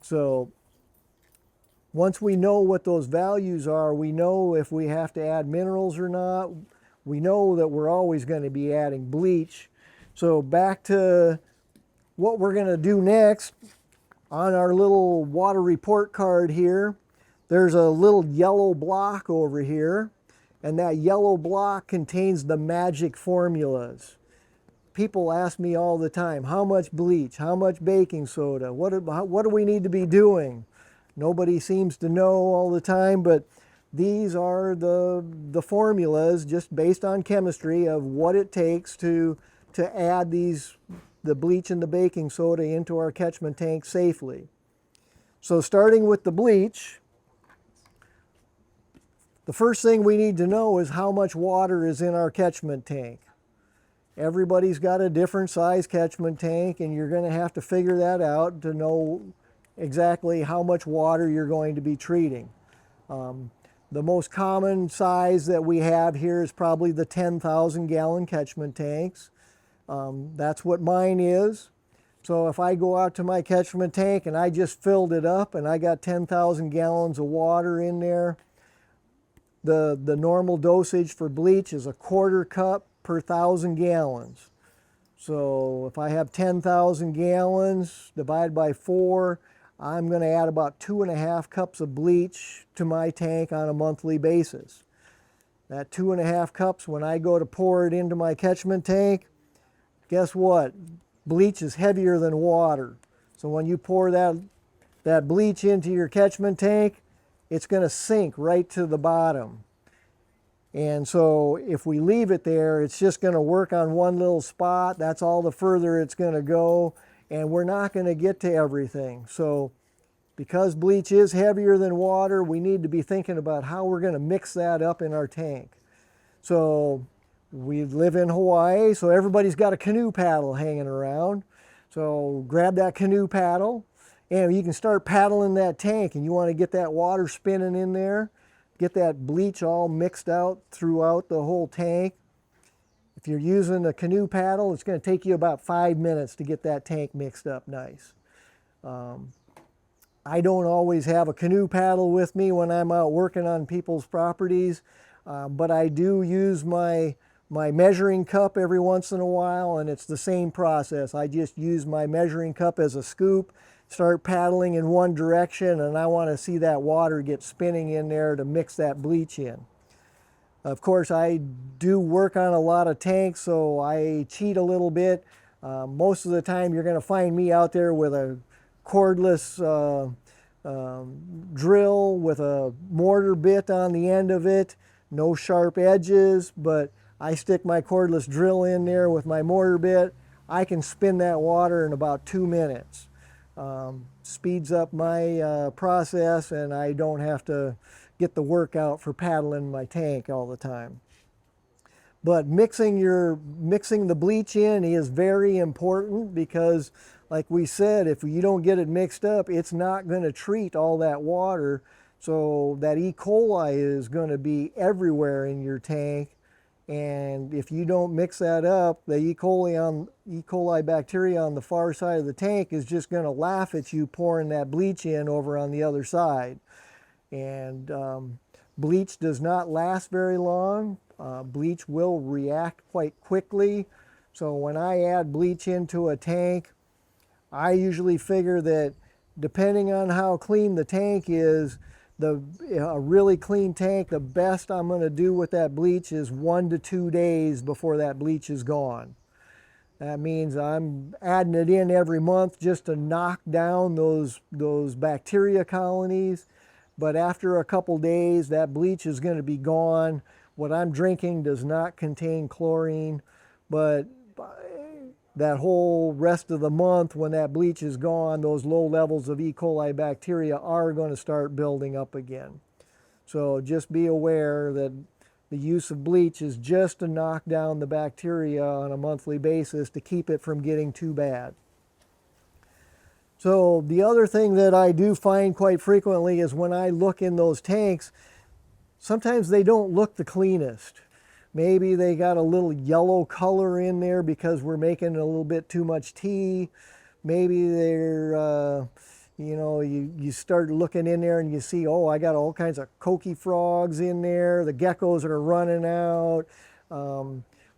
So once we know what those values are, we know if we have to add minerals or not. We know that we're always going to be adding bleach. So back to what we're going to do next. On our little water report card here, there's a little yellow block over here, and that yellow block contains the magic formulas. People ask me all the time, how much bleach, how much baking soda, what do we need to be doing? Nobody seems to know all the time, but these are the formulas just based on chemistry of what it takes to add the bleach and the baking soda into our catchment tank safely. So starting with the bleach, the first thing we need to know is how much water is in our catchment tank. Everybody's got a different size catchment tank, and you're going to have to figure that out to know exactly how much water you're going to be treating. The most common size that we have here is probably the 10,000 gallon catchment tanks. That's what mine is. So if I go out to my catchment tank and I just filled it up and I got 10,000 gallons of water in there, the normal dosage for bleach is 1/4 cup per 1,000 gallons. So if I have 10,000 gallons divided by 4, I'm going to add about 2.5 cups of bleach to my tank on a monthly basis. That 2.5 cups, when I go to pour it into my catchment tank, guess what? Bleach is heavier than water. So when you pour that bleach into your catchment tank, it's going to sink right to the bottom. And so if we leave it there, it's just going to work on one little spot. That's all the further it's going to go, and we're not going to get to everything. So because bleach is heavier than water, we need to be thinking about how we're going to mix that up in our tank. So we live in Hawaii, so everybody's got a canoe paddle hanging around. So grab that canoe paddle, and you can start paddling that tank, and you want to get that water spinning in there. Get that bleach all mixed out throughout the whole tank. If you're using a canoe paddle, it's going to take you about 5 minutes to get that tank mixed up nice. I don't always have a canoe paddle with me when I'm out working on people's properties, but I do use my measuring cup every once in a while, and it's the same process. I just use my measuring cup as a scoop, start paddling in one direction, and I want to see that water get spinning in there to mix that bleach in. Of course, I do work on a lot of tanks, so I cheat a little bit. Most of the time you're going to find me out there with a cordless drill with a mortar bit on the end of it, no sharp edges, but I stick my cordless drill in there with my mortar bit. I can spin that water in about 2 minutes. Speeds up my process, and I don't have to get the workout for paddling my tank all the time. But mixing the bleach in is very important, because like we said, if you don't get it mixed up, it's not going to treat all that water. So that E. coli is going to be everywhere in your tank. And if you don't mix that up, the E. coli bacteria on the far side of the tank is just going to laugh at you pouring that bleach in over on the other side. And bleach does not last very long. Bleach will react quite quickly. So when I add bleach into a tank, I usually figure that depending on how clean the tank is, a really clean tank, the best I'm going to do with that bleach is 1 to 2 days before that bleach is gone. That means I'm adding it in every month just to knock down those bacteria colonies. But after a couple days, that bleach is going to be gone. What I'm drinking does not contain chlorine, but that whole rest of the month, when that bleach is gone, those low levels of E. coli bacteria are going to start building up again. So just be aware that the use of bleach is just to knock down the bacteria on a monthly basis to keep it from getting too bad. So the other thing that I do find quite frequently is when I look in those tanks, sometimes they don't look the cleanest. Maybe they got a little yellow color in there because we're making a little bit too much tea. Maybe they're, you start looking in there and you see, oh, I got all kinds of coqui frogs in there. The geckos are running out.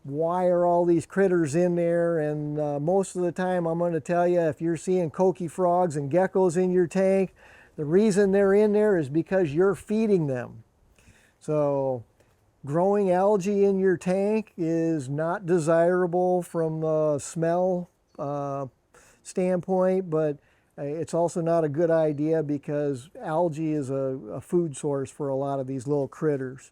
Why are all these critters in there? And most of the time, I'm going to tell you, if you're seeing coqui frogs and geckos in your tank, the reason they're in there is because you're feeding them. So growing algae in your tank is not desirable from the smell standpoint, but it's also not a good idea because algae is a food source for a lot of these little critters.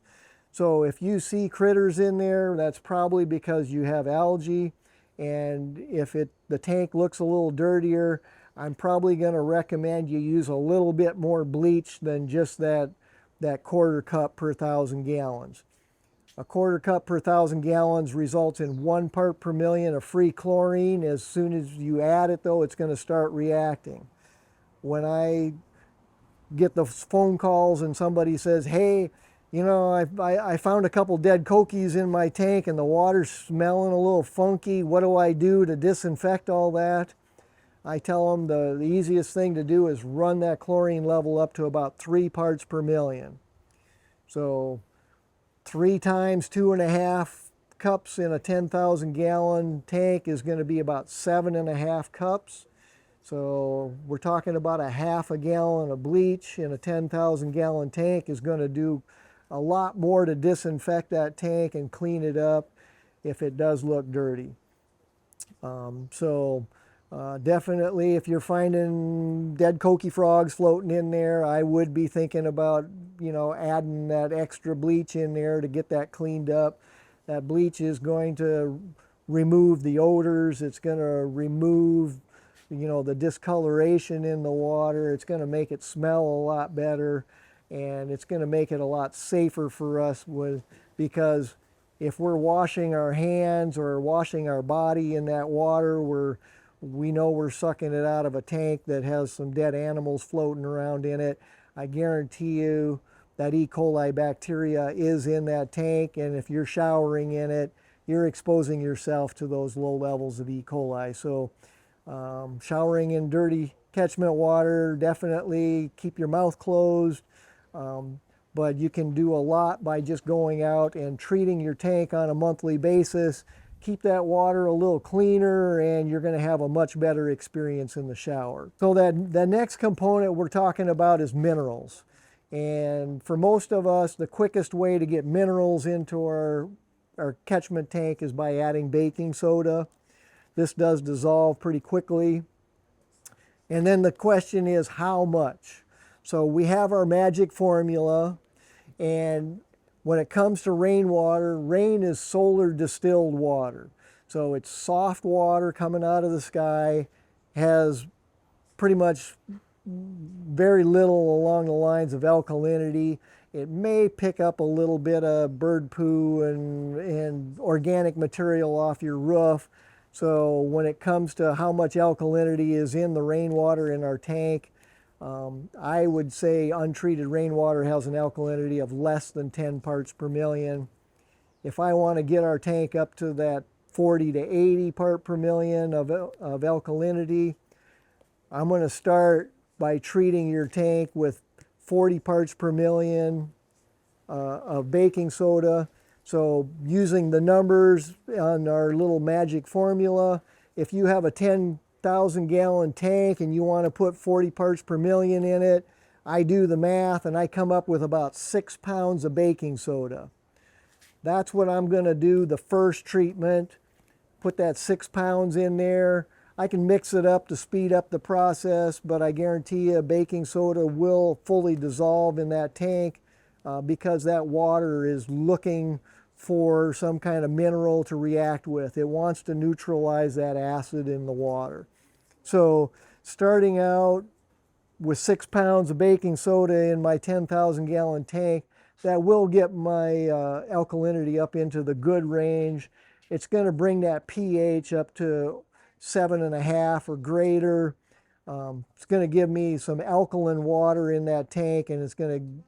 So if you see critters in there, that's probably because you have algae. And if the tank looks a little dirtier, I'm probably going to recommend you use a little bit more bleach than just that 1/4 cup per 1,000 gallons. A 1/4 cup per 1,000 gallons results in 1 part per million of free chlorine. As soon as you add it, though, it's going to start reacting. When I get the phone calls and somebody says, hey, I found a couple dead coquis in my tank and the water's smelling a little funky. What do I do to disinfect all that? I tell them the easiest thing to do is run that chlorine level up to about 3 parts per million. So 3 times 2.5 cups in a 10,000 gallon tank is going to be about 7.5 cups. So we're talking about a 1/2 gallon of bleach in a 10,000 gallon tank is going to do a lot more to disinfect that tank and clean it up if it does look dirty. Definitely, if you're finding dead coqui frogs floating in there, I would be thinking about, adding that extra bleach in there to get that cleaned up. That bleach is going to remove the odors. It's going to remove, the discoloration in the water. It's going to make it smell a lot better, and it's going to make it a lot safer for us because if we're washing our hands or washing our body in that water, we know we're sucking it out of a tank that has some dead animals floating around in it. I guarantee you that E. coli bacteria is in that tank, and if you're showering in it, you're exposing yourself to those low levels of E. coli. So showering in dirty catchment water, definitely keep your mouth closed. But you can do a lot by just going out and treating your tank on a monthly basis keep that water a little cleaner, and you're going to have a much better experience in the shower. So the next component we're talking about is minerals. And for most of us, the quickest way to get minerals into our catchment tank is by adding baking soda. This does dissolve pretty quickly. And then the question is how much? So we have our magic formula, and when it comes to rainwater, rain is solar distilled water. So it's soft water coming out of the sky, has pretty much very little along the lines of alkalinity. It may pick up a little bit of bird poo and organic material off your roof. So when it comes to how much alkalinity is in the rainwater in our tank, I would say untreated rainwater has an alkalinity of less than 10 parts per million. If I want to get our tank up to that 40 to 80 part per million of alkalinity, I'm going to start by treating your tank with 40 parts per million of baking soda. So using the numbers on our little magic formula, if you have a 10,000 gallon tank and you want to put 40 parts per million in it, I do the math and I come up with about 6 pounds of baking soda. That's what I'm going to do the first treatment. Put that 6 pounds in there. I can mix it up to speed up the process, but I guarantee you baking soda will fully dissolve in that tank because that water is looking for some kind of mineral to react with. It wants to neutralize that acid in the water. So starting out with 6 pounds of baking soda in my 10,000 gallon tank, that will get my alkalinity up into the good range. It's going to bring that pH up to 7.5 or greater. It's going to give me some alkaline water in that tank, and it's going to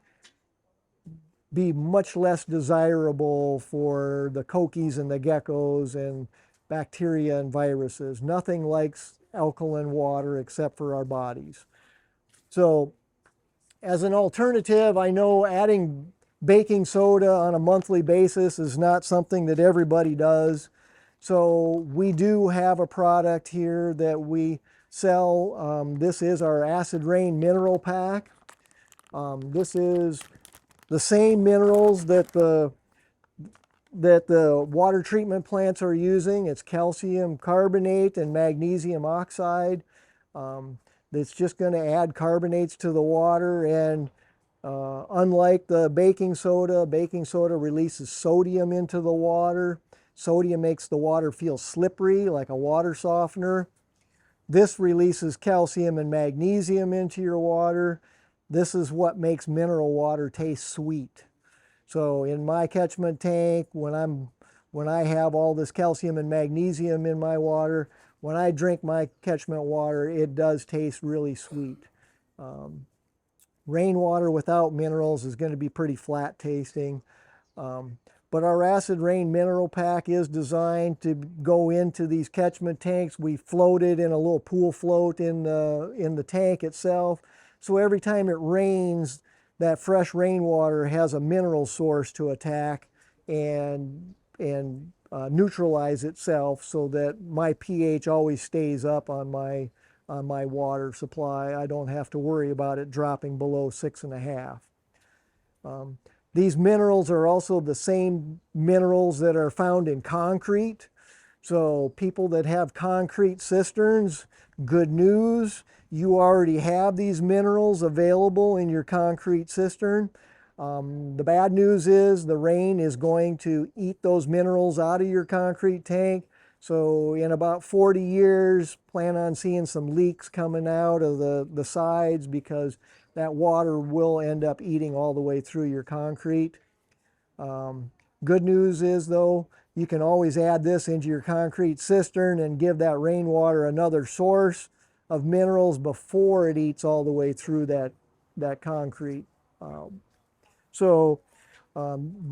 be much less desirable for the kokies and the geckos and bacteria and viruses. Nothing likes alkaline water except for our bodies. So as an alternative, I know adding baking soda on a monthly basis is not something that everybody does. So we do have a product here that we sell. This is our Acid Rain Mineral Pack. This is the same minerals that the water treatment plants are using. It's calcium carbonate and magnesium oxide. It's just going to add carbonates to the water, and unlike the baking soda releases sodium into the water. Sodium makes the water feel slippery like a water softener. This releases calcium and magnesium into your water. This is what makes mineral water taste sweet. So in my catchment tank, when I have all this calcium and magnesium in my water, when I drink my catchment water, it does taste really sweet. Rainwater without minerals is going to be pretty flat tasting. But our Acid Rain Mineral Pack is designed to go into these catchment tanks. We float it in a little pool float in the tank itself. So every time it rains, that fresh rainwater has a mineral source to attack and neutralize itself, so that my pH always stays up on my water supply. I don't have to worry about it dropping below 6.5. These minerals are also the same minerals that are found in concrete. So people that have concrete cisterns, good news, you already have these minerals available in your concrete cistern. The bad news is the rain is going to eat those minerals out of your concrete tank. So in about 40 years, plan on seeing some leaks coming out of the sides, because that water will end up eating all the way through your concrete. Good news is, though, you can always add this into your concrete cistern and give that rainwater another source of minerals before it eats all the way through that concrete.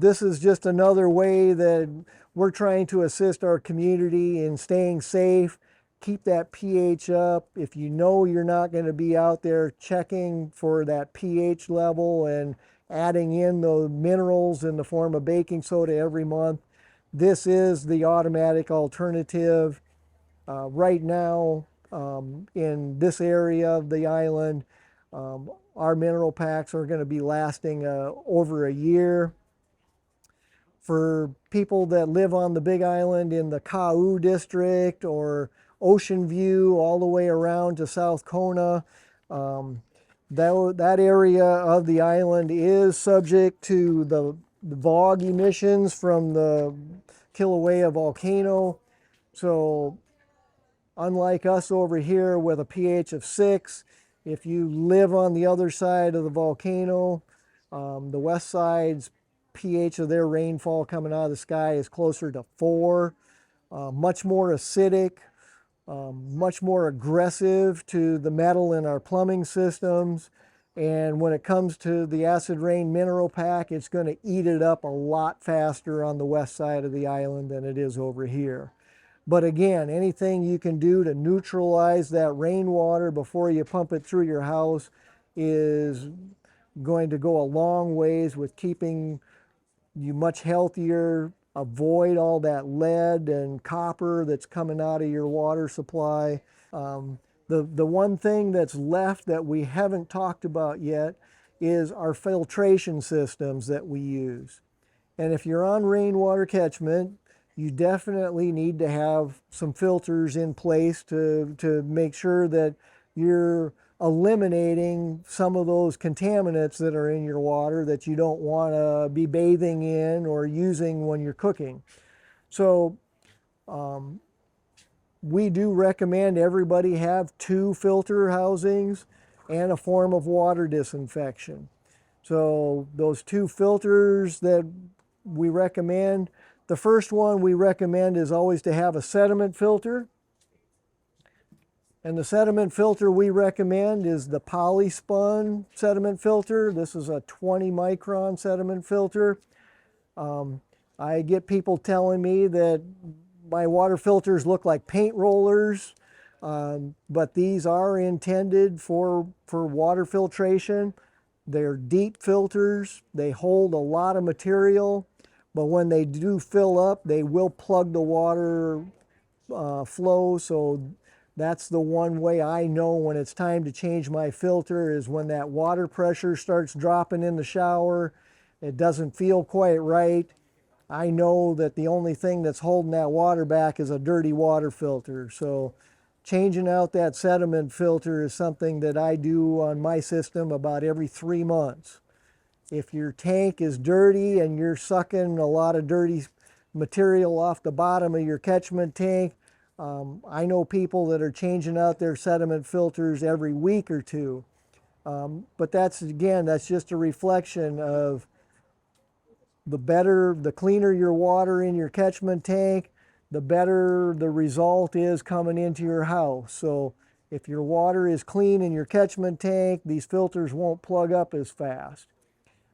This is just another way that we're trying to assist our community in staying safe. Keep that pH up. If you know you're not going to be out there checking for that pH level and adding in the minerals in the form of baking soda every month, This is the automatic alternative. Right now, in this area of the island, our mineral packs are going to be lasting over a year. For people that live on the Big Island in the Kau district or Ocean View all the way around to South Kona, that area of the island is subject to the VOG emissions from the Kilauea volcano. So unlike us over here with a pH of 6, if you live on the other side of the volcano, the west side's pH of their rainfall coming out of the sky is closer to 4, much more acidic, much more aggressive to the metal in our plumbing systems. And when it comes to the acid rain mineral pack, it's going to eat it up a lot faster on the west side of the island than it is over here. But again, anything you can do to neutralize that rainwater before you pump it through your house is going to go a long ways with keeping you much healthier, avoid all that lead and copper that's coming out of your water supply. The one thing that's left that we haven't talked about yet is our filtration systems that we use. And if you're on rainwater catchment, you definitely need to have some filters in place to make sure that you're eliminating some of those contaminants that are in your water that you don't want to be bathing in or using when you're cooking. So we do recommend everybody have 2 filter housings and a form of water disinfection. So those 2 filters that we recommend, the first one we recommend is always to have a sediment filter. And the sediment filter we recommend is the polyspun sediment filter. This is a 20 micron sediment filter. I get people telling me that my water filters look like paint rollers, but these are intended for water filtration. They're deep filters. They hold a lot of material, but when they do fill up, they will plug the water flow. So that's the one way I know when it's time to change my filter, is when that water pressure starts dropping in the shower. It doesn't feel quite right. I know that the only thing that's holding that water back is a dirty water filter. So changing out that sediment filter is something that I do on my system about every 3 months. If your tank is dirty and you're sucking a lot of dirty material off the bottom of your catchment tank, I know people that are changing out their sediment filters every week or 2. But that's just a reflection of the cleaner your water in your catchment tank, the better the result is coming into your house. So if your water is clean in your catchment tank, these filters won't plug up as fast.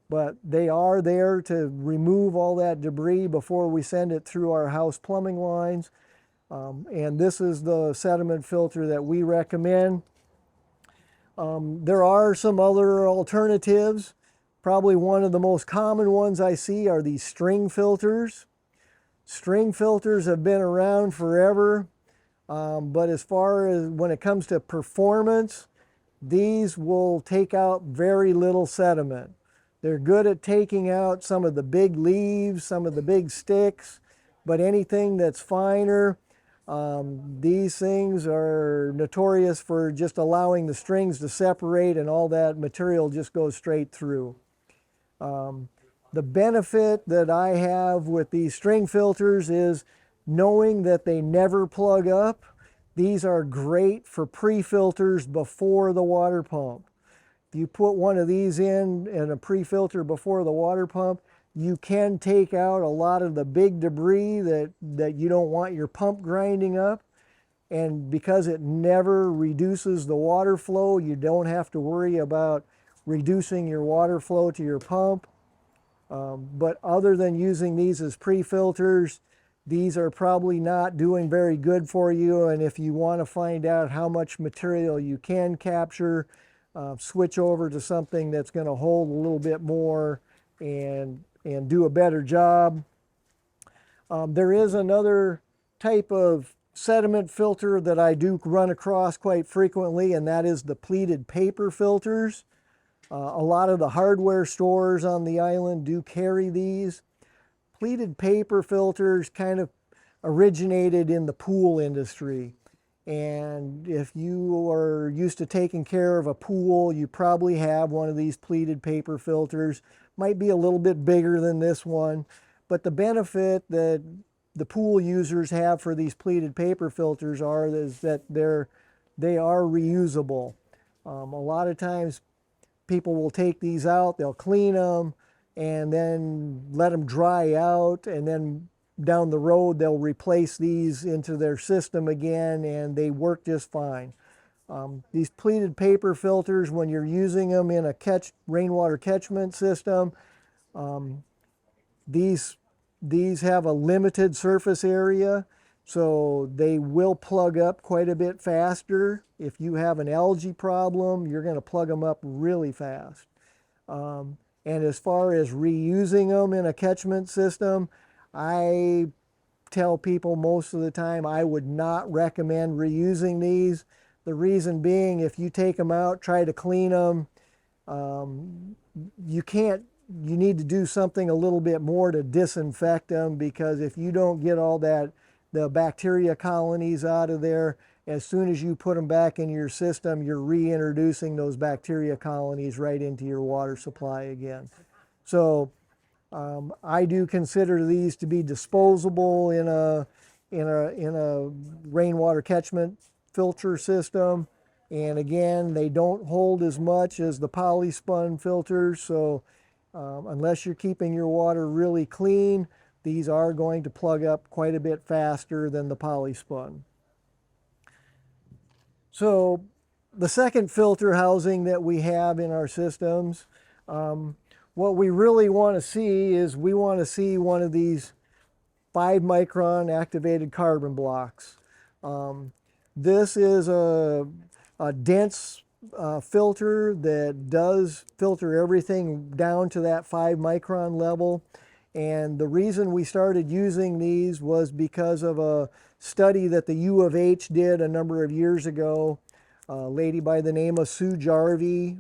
But they are there to remove all that debris before we send it through our house plumbing lines. And this is the sediment filter that we recommend. There are some other alternatives. Probably one of the most common ones I see are these string filters. String filters have been around forever, but as far as when it comes to performance, these will take out very little sediment. They're good at taking out some of the big leaves, some of the big sticks, but anything that's finer, these things are notorious for just allowing the strings to separate and all that material just goes straight through. The benefit that I have with these string filters is knowing that they never plug up. These are great for pre-filters before the water pump. If you put one of these in a pre-filter before the water pump, you can take out a lot of the big debris that you don't want your pump grinding up. And because it never reduces the water flow, you don't have to worry about reducing your water flow to your pump. But other than using these as pre-filters, these are probably not doing very good for you. And if you want to find out how much material you can capture, switch over to something that's going to hold a little bit more and do a better job. There is another type of sediment filter that I do run across quite frequently, and that is the pleated paper filters. A lot of the hardware stores on the island do carry these. Pleated paper filters kind of originated in the pool industry. And if you are used to taking care of a pool, you probably have one of these pleated paper filters. Might be a little bit bigger than this one, but the benefit that the pool users have for these pleated paper filters is that they are reusable. A lot of times people will take these out, they'll clean them, and then let them dry out, and then down the road they'll replace these into their system again, and they work just fine. These pleated paper filters, when you're using them in a rainwater catchment system, these have a limited surface area, so they will plug up quite a bit faster. If you have an algae problem, you're going to plug them up really fast. And as far as reusing them in a catchment system, I tell people most of the time I would not recommend reusing these. The reason being, if you take them out, try to clean them, you need to do something a little bit more to disinfect them, because if you don't get all the bacteria colonies out of there, as soon as you put them back in your system, you're reintroducing those bacteria colonies right into your water supply again. So I do consider these to be disposable in a rainwater catchment filter system. And again, they don't hold as much as the polyspun filters, so unless you're keeping your water really clean, these are going to plug up quite a bit faster than the polyspun. So the second filter housing that we have in our systems, what we really want to see is we want to see one of these 5-micron activated carbon blocks. This is a dense filter that does filter everything down to that 5-micron level. And the reason we started using these was because of a study that the U of H did a number of years ago. A lady by the name of Sue Jarvie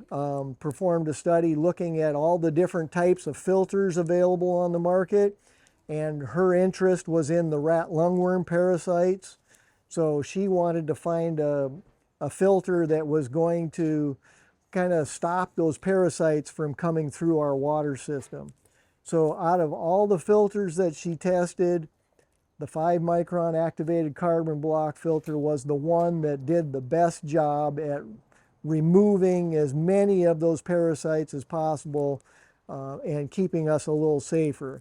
performed a study looking at all the different types of filters available on the market, and her interest was in the rat lungworm parasites. So she wanted to find a filter that was going to kind of stop those parasites from coming through our water system. So out of all the filters that she tested, the 5-micron activated carbon block filter was the one that did the best job at removing as many of those parasites as possible and keeping us a little safer.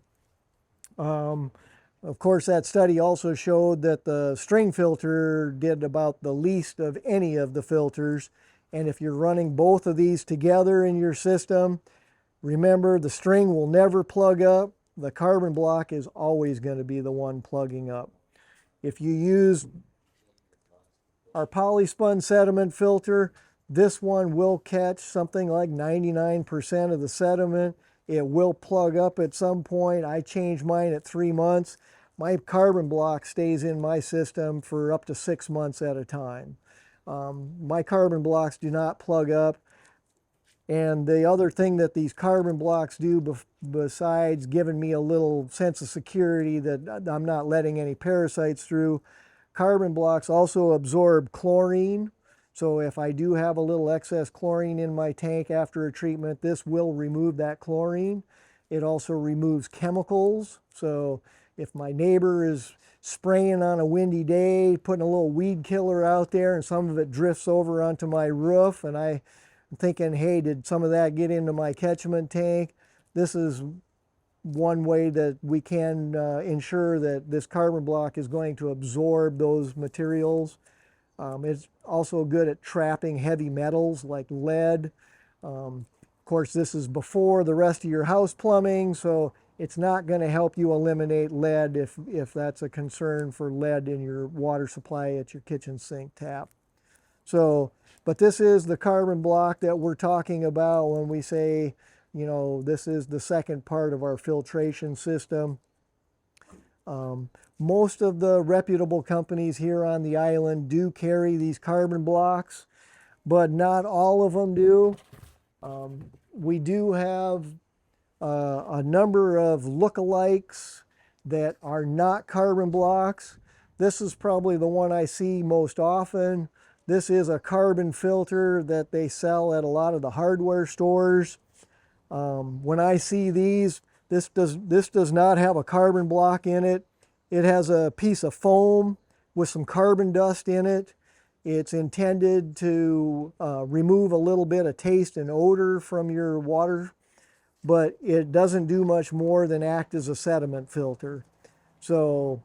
Of course, that study also showed that the string filter did about the least of any of the filters. And if you're running both of these together in your system, remember, the string will never plug up. The carbon block is always going to be the one plugging up. If you use our polyspun sediment filter, this one will catch something like 99% of the sediment. It will plug up at some point. I change mine at 3 months. My carbon block stays in my system for up to 6 months at a time. My carbon blocks do not plug up. And the other thing that these carbon blocks do, besides giving me a little sense of security that I'm not letting any parasites through, carbon blocks also absorb chlorine. So if I do have a little excess chlorine in my tank after a treatment, this will remove that chlorine. It also removes chemicals. So if my neighbor is spraying on a windy day, putting a little weed killer out there, and some of it drifts over onto my roof, and I'm thinking, hey, did some of that get into my catchment tank? This is one way that we can ensure that this carbon block is going to absorb those materials. It's also good at trapping heavy metals like lead. Of course, this is before the rest of your house plumbing, so it's not going to help you eliminate lead if that's a concern for lead in your water supply at your kitchen sink tap. So, but this is the carbon block that we're talking about when we say, you know, this is the second part of our filtration system. Most of the reputable companies here on the island do carry these carbon blocks, but not all of them do. We do have a number of lookalikes that are not carbon blocks. This is probably the one I see most often. This is a carbon filter that they sell at a lot of the hardware stores. When I see these, this does not have a carbon block in it. It has a piece of foam with some carbon dust in it. It's intended to remove a little bit of taste and odor from your water, but it doesn't do much more than act as a sediment filter. So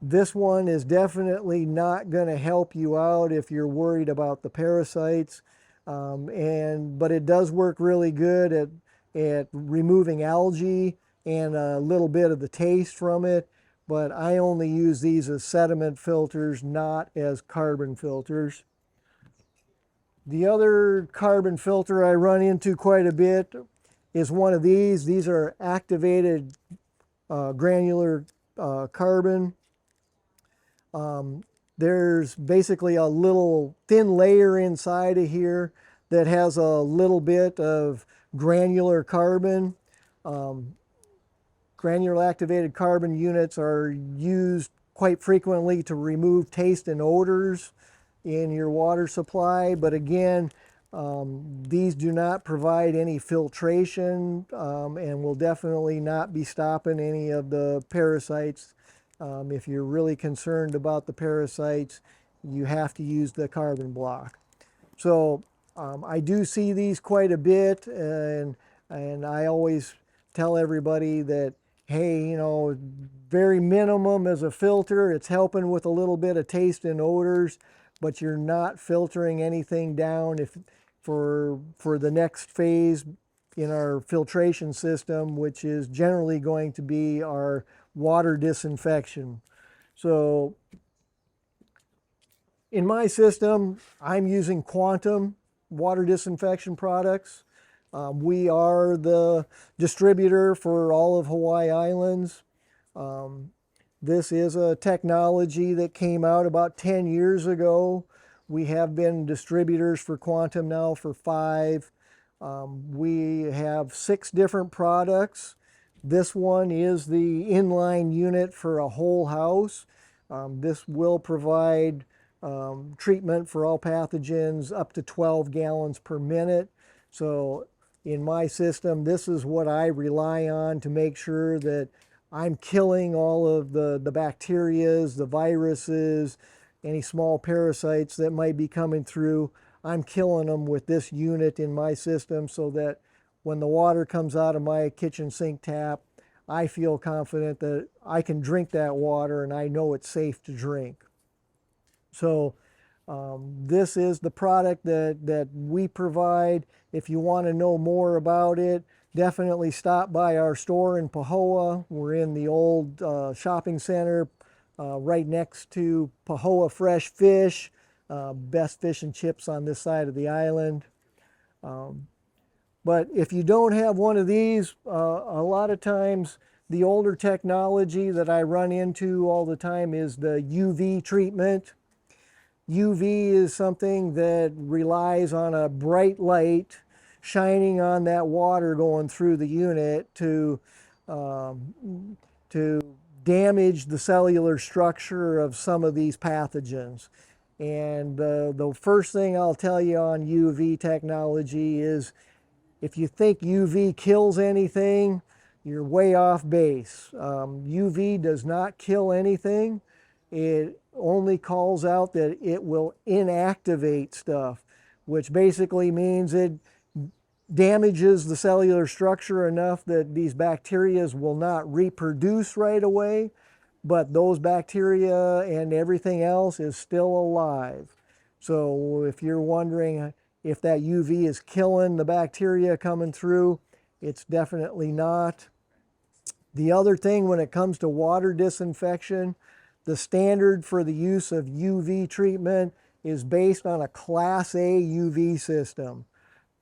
this one is definitely not going to help you out if you're worried about the parasites, but it does work really good at removing algae and a little bit of the taste from it. But I only use these as sediment filters, not as carbon filters. The other carbon filter I run into quite a bit is one of these. These are activated granular carbon. There's basically a little thin layer inside of here that has a little bit of granular carbon. Granular activated carbon units are used quite frequently to remove taste and odors in your water supply, but again, these do not provide any filtration and will definitely not be stopping any of the parasites. If you're really concerned about the parasites, you have to use the carbon block. So I do see these quite a bit, and I always tell everybody that, hey, you know, very minimum as a filter. It's helping with a little bit of taste and odors, but you're not filtering anything down for the next phase in our filtration system, which is generally going to be our water disinfection. So in my system, I'm using Quantum water disinfection products. We are the distributor for all of Hawaii Islands. This is a technology that came out about 10 years ago. We have been distributors for Quantum now for 5. We have 6 different products. This one is the inline unit for a whole house. This will provide treatment for all pathogens up to 12 gallons per minute. So in my system, this is what I rely on to make sure that I'm killing all of the bacterias, the viruses, any small parasites that might be coming through. I'm killing them with this unit in my system so that when the water comes out of my kitchen sink tap, I feel confident that I can drink that water and I know it's safe to drink. So this is the product that we provide. If you want to know more about it, definitely stop by our store in Pahoa. We're in the old shopping center right next to Pahoa Fresh Fish, best fish and chips on this side of the island. But if you don't have one of these, a lot of times the older technology that I run into all the time is the UV treatment. UV is something that relies on a bright light shining on that water going through the unit to damage the cellular structure of some of these pathogens. And the first thing I'll tell you on UV technology is if you think UV kills anything, you're way off base. UV does not kill anything. It only calls out that it will inactivate stuff, which basically means it damages the cellular structure enough that these bacteria will not reproduce right away, but those bacteria and everything else is still alive. So if you're wondering if that UV is killing the bacteria coming through, it's definitely not. The other thing when it comes to water disinfection, the standard for the use of UV treatment is based on a Class A UV system.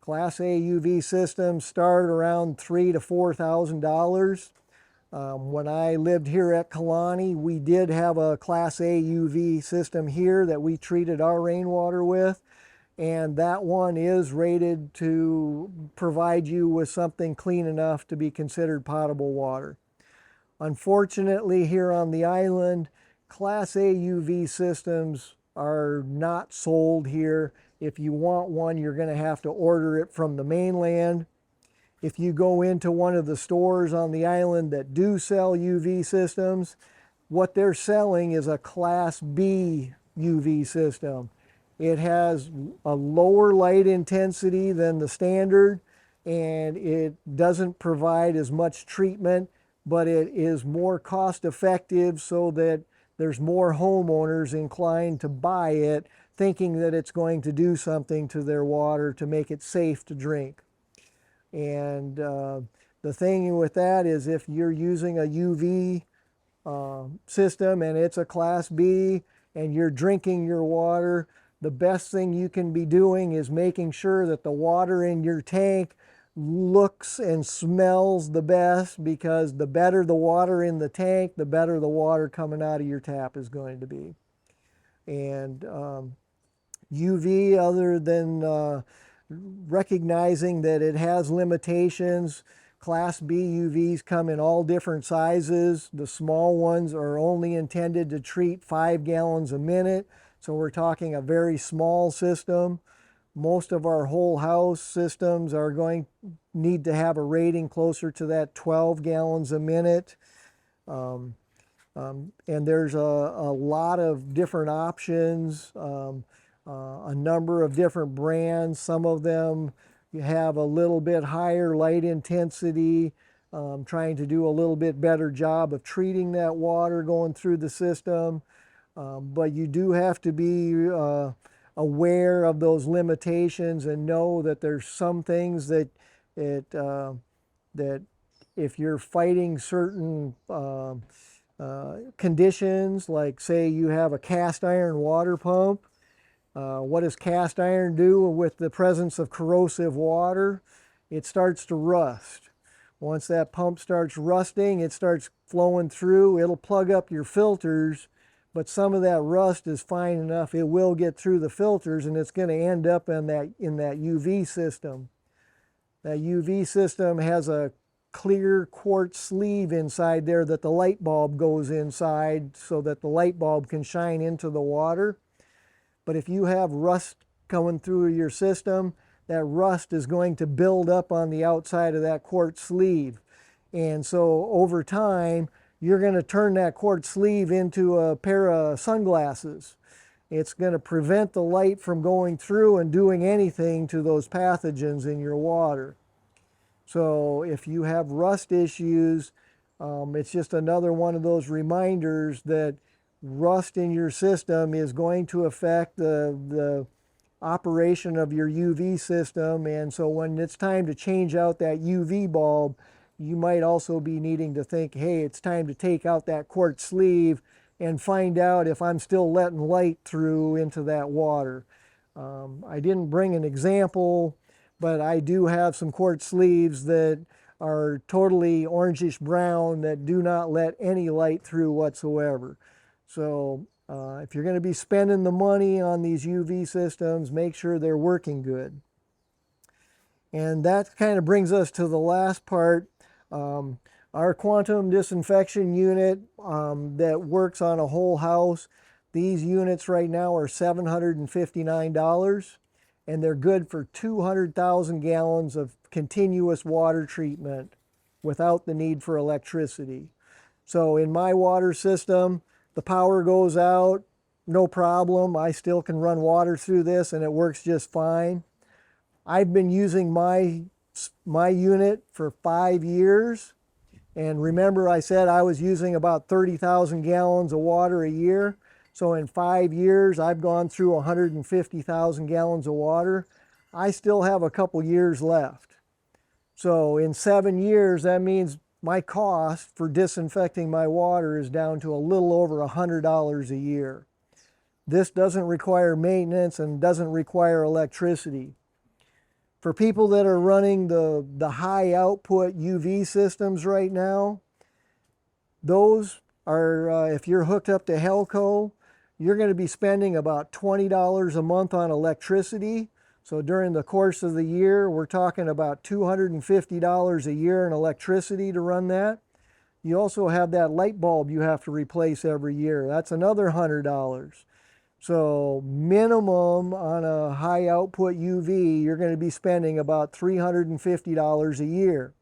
Class A UV systems start around $3,000 to $4,000. When I lived here at Kalani, we did have a Class A UV system here that we treated our rainwater with, and that one is rated to provide you with something clean enough to be considered potable water. Unfortunately, here on the island, Class A UV systems are not sold here. If you want one, you're going to have to order it from the mainland. If you go into one of the stores on the island that do sell UV systems, what they're selling is a Class B UV system. It has a lower light intensity than the standard, and it doesn't provide as much treatment, but it is more cost effective, so that there's more homeowners inclined to buy it, thinking that it's going to do something to their water to make it safe to drink. And the thing with that is, if you're using a UV system and it's a Class B and you're drinking your water, the best thing you can be doing is making sure that the water in your tank looks and smells the best, because the better the water in the tank, the better the water coming out of your tap is going to be. And UV, other than recognizing that it has limitations, Class B UVs come in all different sizes. The small ones are only intended to treat 5 gallons a minute, so we're talking a very small system. Most of our whole house systems are going to need to have a rating closer to that 12 gallons a minute. And there's a lot of different options, a number of different brands. Some of them have a little bit higher light intensity, trying to do a little bit better job of treating that water going through the system. But you do have to be aware of those limitations and know that there's some things that that if you're fighting certain conditions, like say you have a cast iron water pump, what does cast iron do with the presence of corrosive water? It starts to rust. Once that pump starts rusting, it starts flowing through. It'll plug up your filters, but some of that rust is fine enough. It will get through the filters, and it's going to end up in that UV system. That UV system has a clear quartz sleeve inside there that the light bulb goes inside, so that the light bulb can shine into the water. But if you have rust coming through your system, that rust is going to build up on the outside of that quartz sleeve. And so over time, you're going to turn that quartz sleeve into a pair of sunglasses. It's going to prevent the light from going through and doing anything to those pathogens in your water. So if you have rust issues, it's just another one of those reminders that rust in your system is going to affect the operation of your UV system. And so when it's time to change out that UV bulb, you might also be needing to think, hey, it's time to take out that quartz sleeve and find out if I'm still letting light through into that water. I didn't bring an example, but I do have some quartz sleeves that are totally orangish brown that do not let any light through whatsoever. So if you're going to be spending the money on these UV systems, make sure they're working good. And that kind of brings us to the last part. Our quantum disinfection unit that works on a whole house, these units right now are $759, and they're good for 200,000 gallons of continuous water treatment without the need for electricity. So in my water system, the power goes out, no problem. I still can run water through this and it works just fine. I've been using my unit for 5 years. And remember, I said I was using about 30,000 gallons of water a year. So in 5 years, I've gone through 150,000 gallons of water. I still have a couple years left. So in 7 years, that means my cost for disinfecting my water is down to a little over $100 a year. This doesn't require maintenance and doesn't require electricity. For people that are running the high output UV systems right now, Those are, if you're hooked up to Helco, you're going to be spending about $20 a month on electricity. So during the course of the year, we're talking about $250 a year in electricity to run that. You also have that light bulb you have to replace every year. That's another $100. So minimum on a high output UV, you're going to be spending about $350 a year.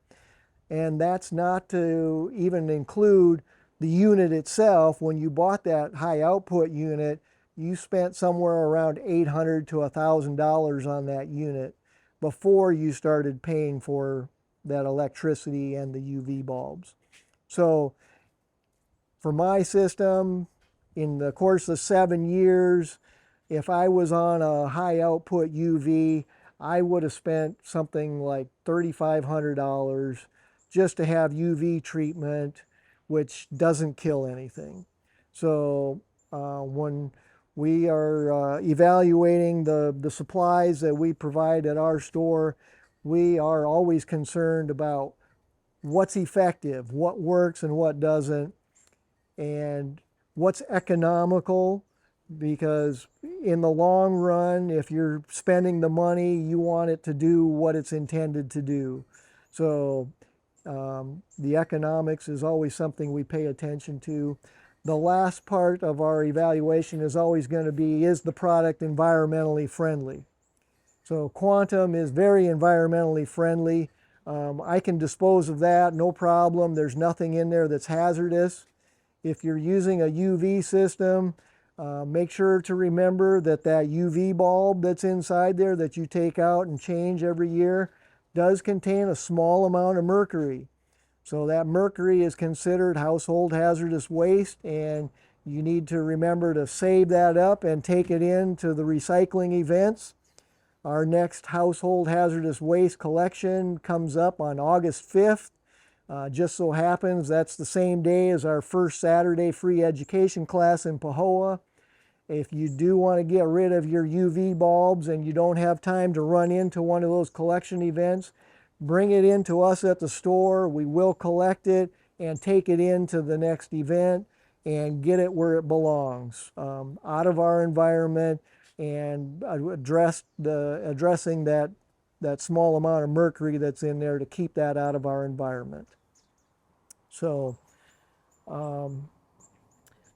And that's not to even include the unit itself. When you bought that high output unit, you spent somewhere around $800 to $1,000 on that unit before you started paying for that electricity and the UV bulbs. So for my system, in the course of 7 years, if I was on a high output UV, I would have spent something like $3,500 just to have UV treatment, which doesn't kill anything. So when we are evaluating the supplies that we provide at our store, we are always concerned about what's effective, what works and what doesn't, and what's economical, because in the long run, if you're spending the money, you want it to do what it's intended to do. So the economics is always something we pay attention to. The last part of our evaluation is always going to be, is the product environmentally friendly? So Quantum is very environmentally friendly. I can dispose of that, no problem. There's nothing in there that's hazardous. If you're using a UV system, make sure to remember that that UV bulb that's inside there that you take out and change every year does contain a small amount of mercury. So that mercury is considered household hazardous waste, and you need to remember to save that up and take it into the recycling events. Our next household hazardous waste collection comes up on August 5th. Just so happens that's the same day as our first Saturday free education class in Pahoa. If you do want to get rid of your UV bulbs and you don't have time to run into one of those collection events, bring it in to us at the store. We will collect it and take it into the next event and get it where it belongs, out of our environment, and addressing that small amount of mercury that's in there to keep that out of our environment. So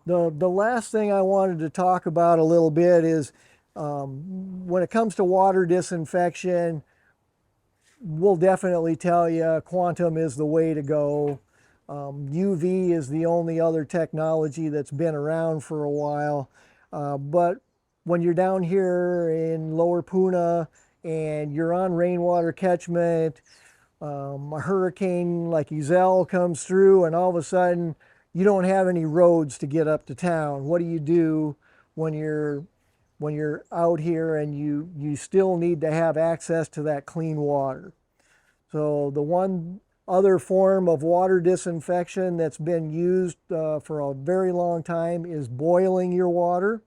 the last thing I wanted to talk about a little bit is when it comes to water disinfection, we'll definitely tell you Quantum is the way to go. UV is the only other technology that's been around for a while. But when you're down here in Lower Puna and you're on rainwater catchment, a hurricane like Iselle comes through and all of a sudden you don't have any roads to get up to town. What do you do when you're out here and you still need to have access to that clean water? So the one other form of water disinfection that's been used for a very long time is boiling your water.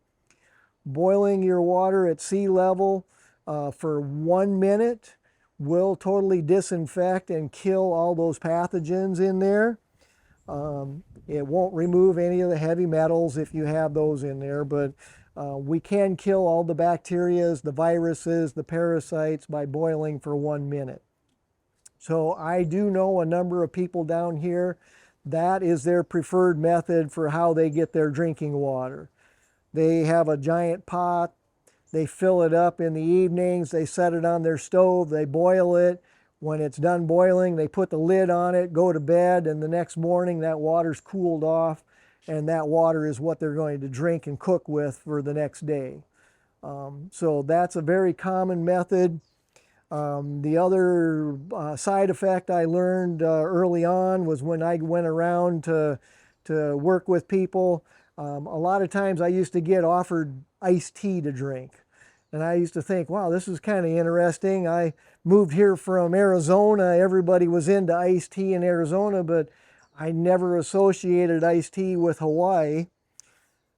Boiling your water at sea level for 1 minute will totally disinfect and kill all those pathogens in there. It won't remove any of the heavy metals if you have those in there, but we can kill all the bacteria, the viruses, the parasites by boiling for 1 minute. So I do know a number of people down here, that is their preferred method for how they get their drinking water. They have a giant pot, they fill it up in the evenings, they set it on their stove, they boil it. When it's done boiling, they put the lid on it, go to bed, and the next morning that water's cooled off, and that water is what they're going to drink and cook with for the next day. So that's a very common method. The other side effect I learned early on was when I went around to work with people. A lot of times I used to get offered iced tea to drink. And I used to think, wow, this is kind of interesting. I moved here from Arizona. Everybody was into iced tea in Arizona, but I never associated iced tea with Hawaii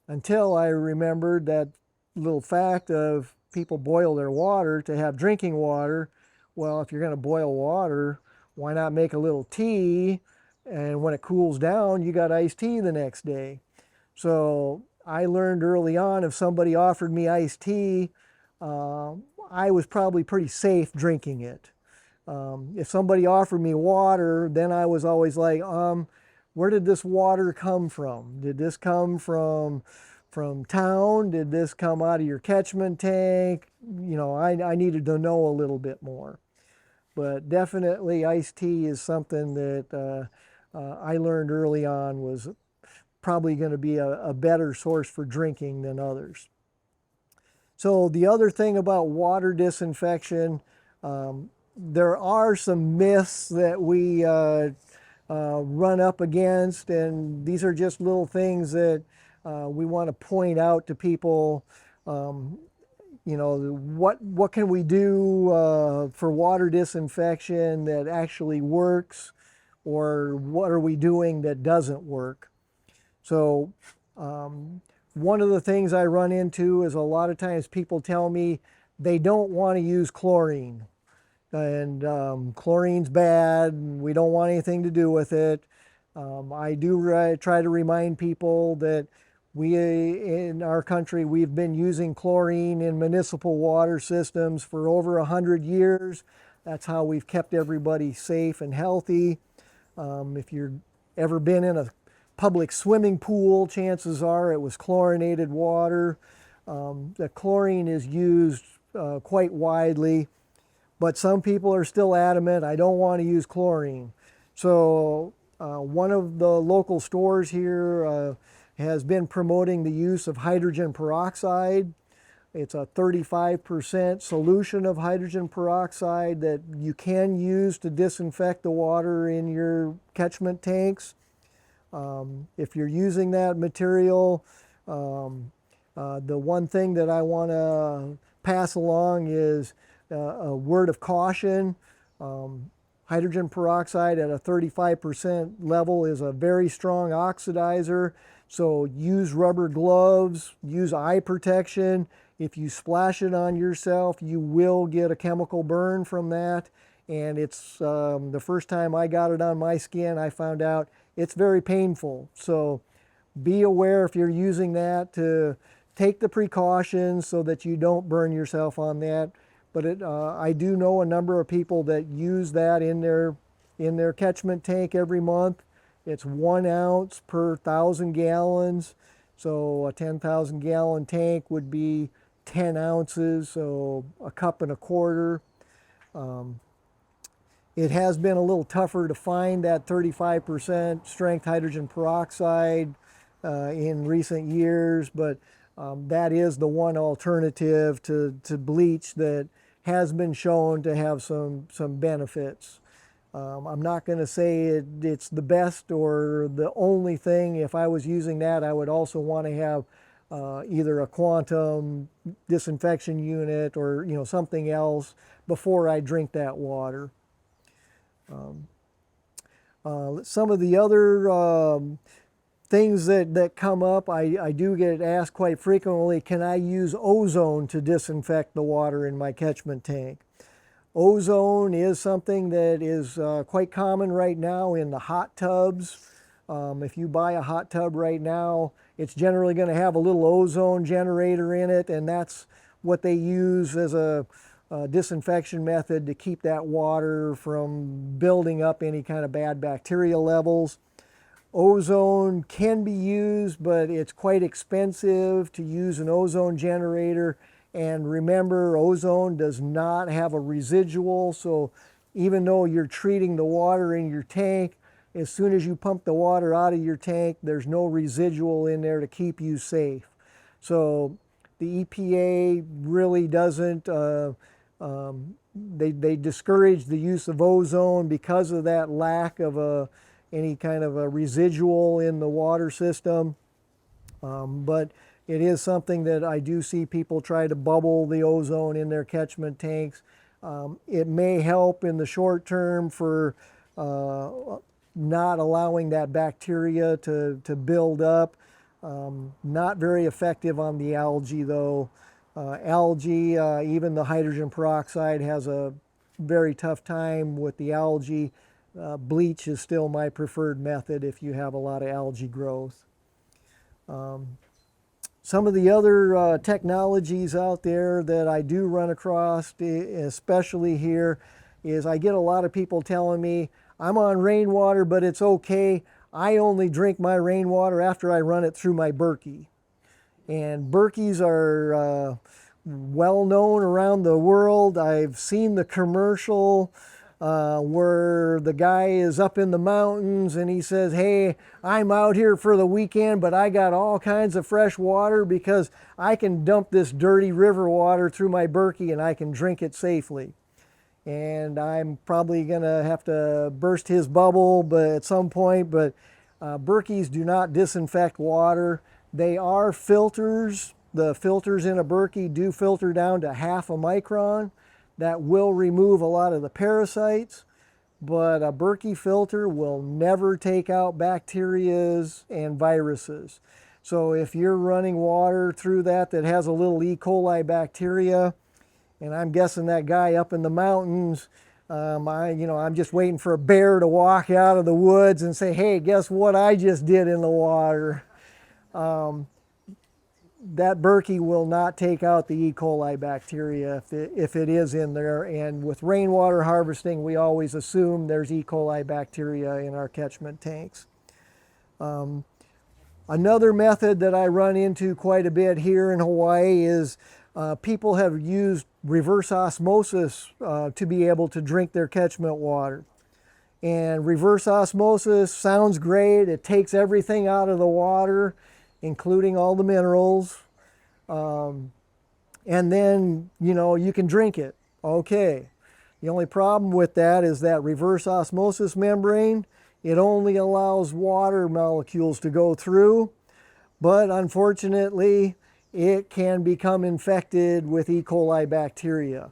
until I remembered that little fact of people boil their water to have drinking water. Well, if you're going to boil water, why not make a little tea, And when it cools down, you got iced tea the next day. So I learned early on, if somebody offered me iced tea, I was probably pretty safe drinking it. If somebody offered me water, then I was always like, where did this water come from? Did this come from town? Did this come out of your catchment tank? You know, I needed to know a little bit more. But definitely iced tea is something that I learned early on was probably going to be a better source for drinking than others. So the other thing about water disinfection, there are some myths that we run up against, and these are just little things that we want to point out to people. You know, what can we do for water disinfection that actually works, or what are we doing that doesn't work? So one of the things I run into is a lot of times people tell me they don't want to use chlorine. And chlorine's bad, and we don't want anything to do with it. I do try to remind people that we, in our country, we've been using chlorine in municipal water systems for over 100 years. That's how we've kept everybody safe and healthy. If you've ever been in a public swimming pool, chances are it was chlorinated water. The chlorine is used quite widely, but some people are still adamant, I don't want to use chlorine. So one of the local stores here has been promoting the use of hydrogen peroxide. It's a 35% solution of hydrogen peroxide that you can use to disinfect the water in your catchment tanks. If you're using that material, the one thing that I want to pass along is a word of caution. Hydrogen peroxide at a 35% level is a very strong oxidizer, so use rubber gloves, use eye protection. If you splash it on yourself, you will get a chemical burn from that. And it's the first time I got it on my skin, I found out it's very painful. So be aware if you're using that to take the precautions so that you don't burn yourself on that. But I do know a number of people that use that in their catchment tank every month. It's 1 ounce per 1,000 gallons. So a 10,000 gallon tank would be 10 ounces, so a cup and a quarter. It has been a little tougher to find that 35% strength hydrogen peroxide in recent years, but that is the one alternative to bleach that has been shown to have some benefits. I'm not going to say it's the best or the only thing. If I was using that, I would also want to have either a quantum disinfection unit or something else before I drink that water. Some of the other things that come up, I do get asked quite frequently, can I use ozone to disinfect the water in my catchment tank? Ozone is something that is quite common right now in the hot tubs. If you buy a hot tub right now, it's generally going to have a little ozone generator in it, and that's what they use as a disinfection method to keep that water from building up any kind of bad bacteria levels. Ozone can be used, but it's quite expensive to use an ozone generator. And remember, ozone does not have a residual, so even though you're treating the water in your tank, as soon as you pump the water out of your tank, there's no residual in there to keep you safe. So the EPA really doesn't, they discourage the use of ozone because of that lack of any kind of a residual in the water system. But it is something that I do see people try to bubble the ozone in their catchment tanks. It may help in the short term for not allowing that bacteria to build up. Not very effective on the algae though. Algae, even the hydrogen peroxide has a very tough time with the algae bleach is still my preferred method if you have a lot of algae growth. Some of the other technologies out there that I do run across, especially here, is I get a lot of people telling me, I'm on rainwater, but it's okay. I only drink my rainwater after I run it through my Berkey. And Berkeys are well known around the world. I've seen the commercial where the guy is up in the mountains and he says, hey, I'm out here for the weekend, but I got all kinds of fresh water because I can dump this dirty river water through my Berkey and I can drink it safely. And I'm probably gonna have to burst his bubble at some point, but Berkeys do not disinfect water. They are filters. The filters in a Berkey do filter down to 1/2 micron. That will remove a lot of the parasites, but a Berkey filter will never take out bacteria and viruses. So if you're running water through that has a little E. coli bacteria, and I'm guessing that guy up in the mountains, I'm just waiting for a bear to walk out of the woods and say, hey, guess what I just did in the water? That Berkey will not take out the E. coli bacteria if it is in there. And with rainwater harvesting, we always assume there's E. coli bacteria in our catchment tanks. Another method that I run into quite a bit here in Hawaii is people have used reverse osmosis to be able to drink their catchment water. And reverse osmosis sounds great. It takes everything out of the water, including all the minerals. And then, you can drink it. Okay. The only problem with that is that reverse osmosis membrane, it only allows water molecules to go through, but unfortunately, it can become infected with E. coli bacteria.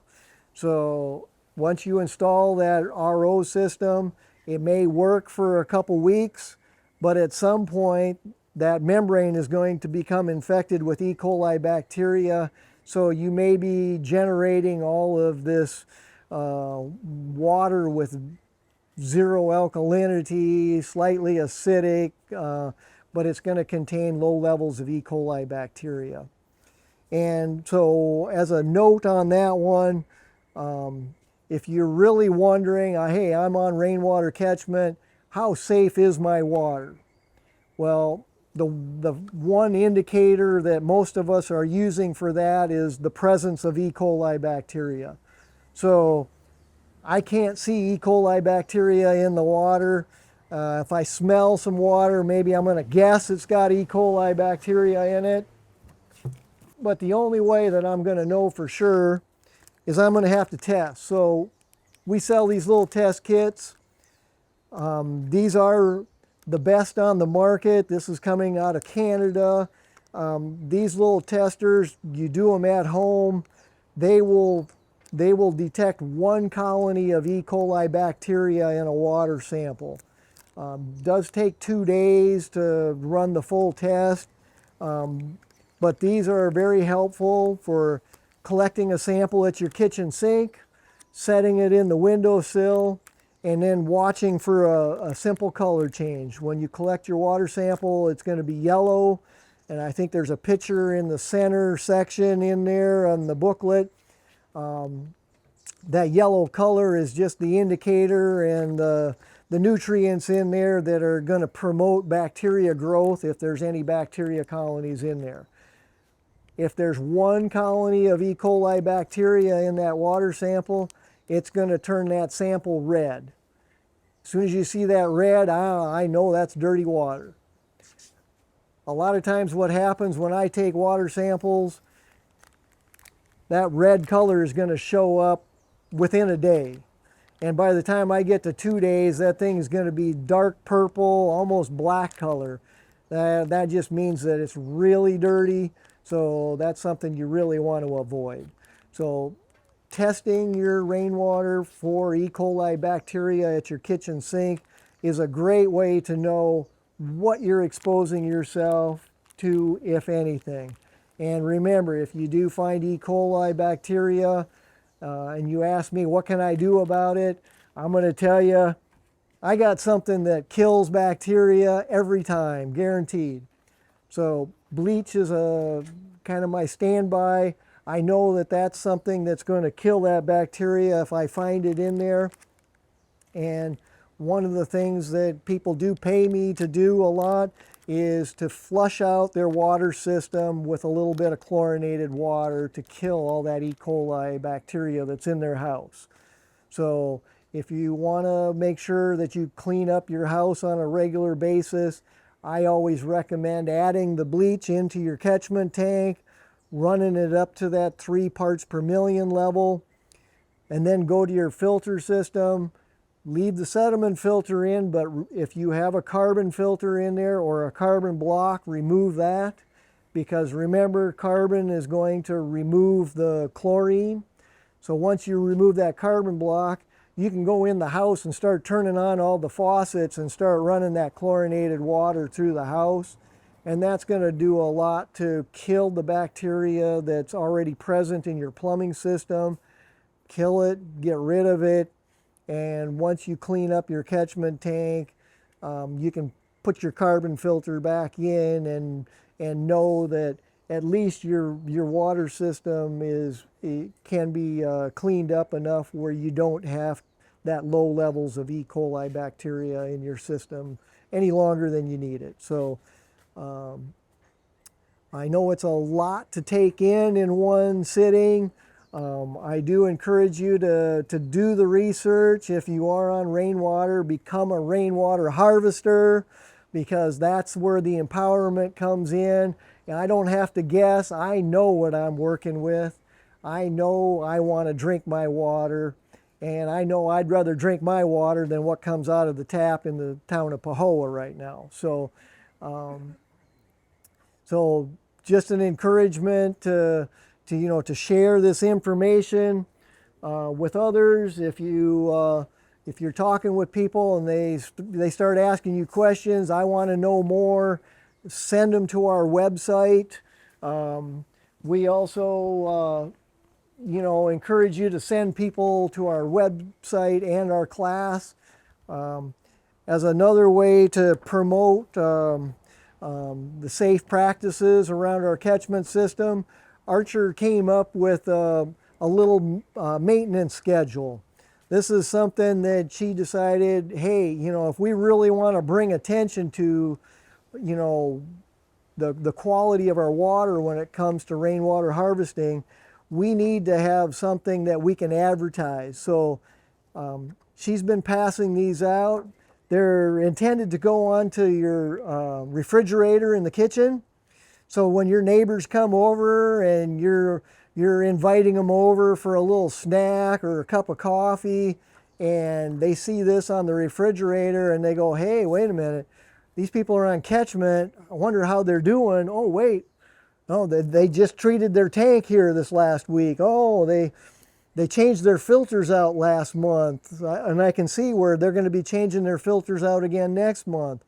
So once you install that RO system, it may work for a couple weeks, but at some point, that membrane is going to become infected with E. coli bacteria. So you may be generating all of this water with zero alkalinity, slightly acidic, but it's going to contain low levels of E. coli bacteria. And so as a note on that one, if you're really wondering, hey, I'm on rainwater catchment, how safe is my water? Well, the one indicator that most of us are using for that is the presence of E. coli bacteria. So I can't see E. coli bacteria in the water. If I smell some water, maybe I'm going to guess it's got E. coli bacteria in it. But the only way that I'm going to know for sure is I'm going to have to test. So we sell these little test kits. These are the best on the market. This is coming out of Canada. These little testers, you do them at home. They will detect 1 colony of E. coli bacteria in a water sample. Does take 2 days to run the full test, but these are very helpful for collecting a sample at your kitchen sink, setting it in the windowsill, and then watching for a simple color change. When you collect your water sample, it's going to be yellow, and I think there's a picture in the center section in there on the booklet. That yellow color is just the indicator and the nutrients in there that are going to promote bacteria growth if there's any bacteria colonies in there. If there's 1 colony of E. coli bacteria in that water sample, it's going to turn that sample red. As soon as you see that red, I know that's dirty water. A lot of times what happens when I take water samples, that red color is going to show up within a day. And by the time I get to 2 days, that thing is going to be dark purple, almost black color. That just means that it's really dirty, so that's something you really want to avoid. So testing your rainwater for E. coli bacteria at your kitchen sink is a great way to know what you're exposing yourself to, if anything. And remember, if you do find E. coli bacteria and you ask me what can I do about it, I'm going to tell you, I got something that kills bacteria every time, guaranteed. So bleach is a kind of my standby. I know that that's something that's going to kill that bacteria if I find it in there. And one of the things that people do pay me to do a lot is to flush out their water system with a little bit of chlorinated water to kill all that E. coli bacteria that's in their house. So if you want to make sure that you clean up your house on a regular basis, I always recommend adding the bleach into your catchment tank, running it up to that 3 parts per million level, and then go to your filter system. Leave the sediment filter in, but if you have a carbon filter in there or a carbon block, remove that, because remember, carbon is going to remove the chlorine. So once you remove that carbon block, you can go in the house and start turning on all the faucets and start running that chlorinated water through the house. And that's going to do a lot to kill the bacteria that's already present in your plumbing system. Kill it, get rid of it. And once you clean up your catchment tank, you can put your carbon filter back in and know that at least your water system can be cleaned up enough where you don't have that low levels of E. coli bacteria in your system any longer than you need it. So I know it's a lot to take in one sitting. I do encourage you to do the research. If you are on rainwater, become a rainwater harvester, because that's where the empowerment comes in. And I don't have to guess. I know what I'm working with. I know I want to drink my water, and I know I'd rather drink my water than what comes out of the tap in the town of Pahoa right now. So, so just an encouragement to share this information with others. If you're talking with people and they start asking you questions, I want to know more, send them to our website. We also encourage you to send people to our website and our class as another way to promote the safe practices around our catchment system. Archer came up with a little maintenance schedule. This is something that she decided, hey, if we really want to bring attention to, the quality of our water when it comes to rainwater harvesting, we need to have something that we can advertise. So she's been passing these out. They're intended to go onto your refrigerator in the kitchen. So when your neighbors come over and you're inviting them over for a little snack or a cup of coffee, and they see this on the refrigerator and they go, hey, wait a minute, these people are on catchment. I wonder how they're doing. Oh, wait, oh, they just treated their tank here this last week. Oh, they changed their filters out last month, and I can see where they're going to be changing their filters out again next month.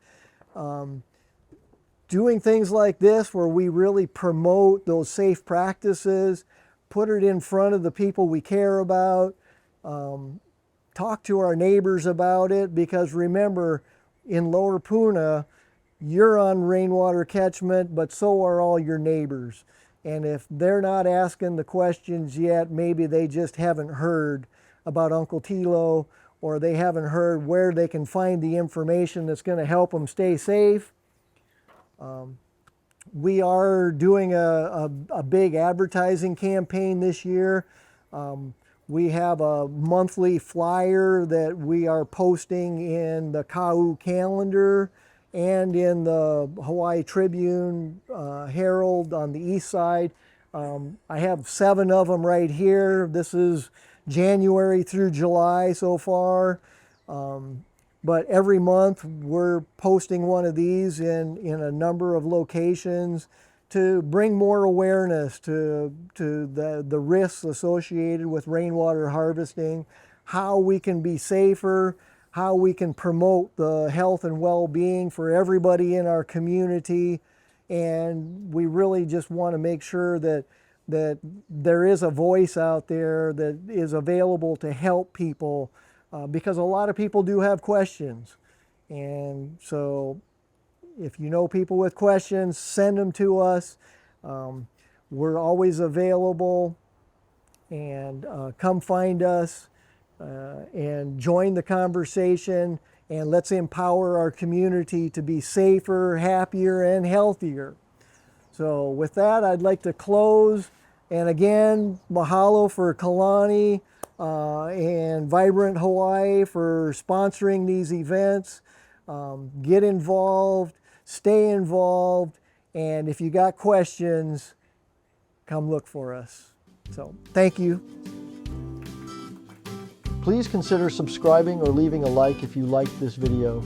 Doing things like this where we really promote those safe practices, put it in front of the people we care about, talk to our neighbors about it, because remember, in Lower Puna, you're on rainwater catchment, but so are all your neighbors. And if they're not asking the questions yet, maybe they just haven't heard about Uncle Tilo, or they haven't heard where they can find the information that's going to help them stay safe. We are doing a big advertising campaign this year. We have a monthly flyer that we are posting in the Kau calendar and in the Hawaii Tribune Herald on the east side. I have 7 of them right here. This is January through July so far. But every month we're posting one of these in a number of locations to bring more awareness to the risks associated with rainwater harvesting, how we can be safer, how we can promote the health and well-being for everybody in our community. And we really just want to make sure that there is a voice out there that is available to help people because a lot of people do have questions. And so if you know people with questions, send them to us. We're always available, and come find us and join the conversation, and let's empower our community to be safer, happier, and healthier. So with that, I'd like to close. And again, mahalo for Kalani and Vibrant Hawaii for sponsoring these events. Get involved, stay involved, and if you got questions, come look for us. So thank you. Please consider subscribing or leaving a like if you liked this video.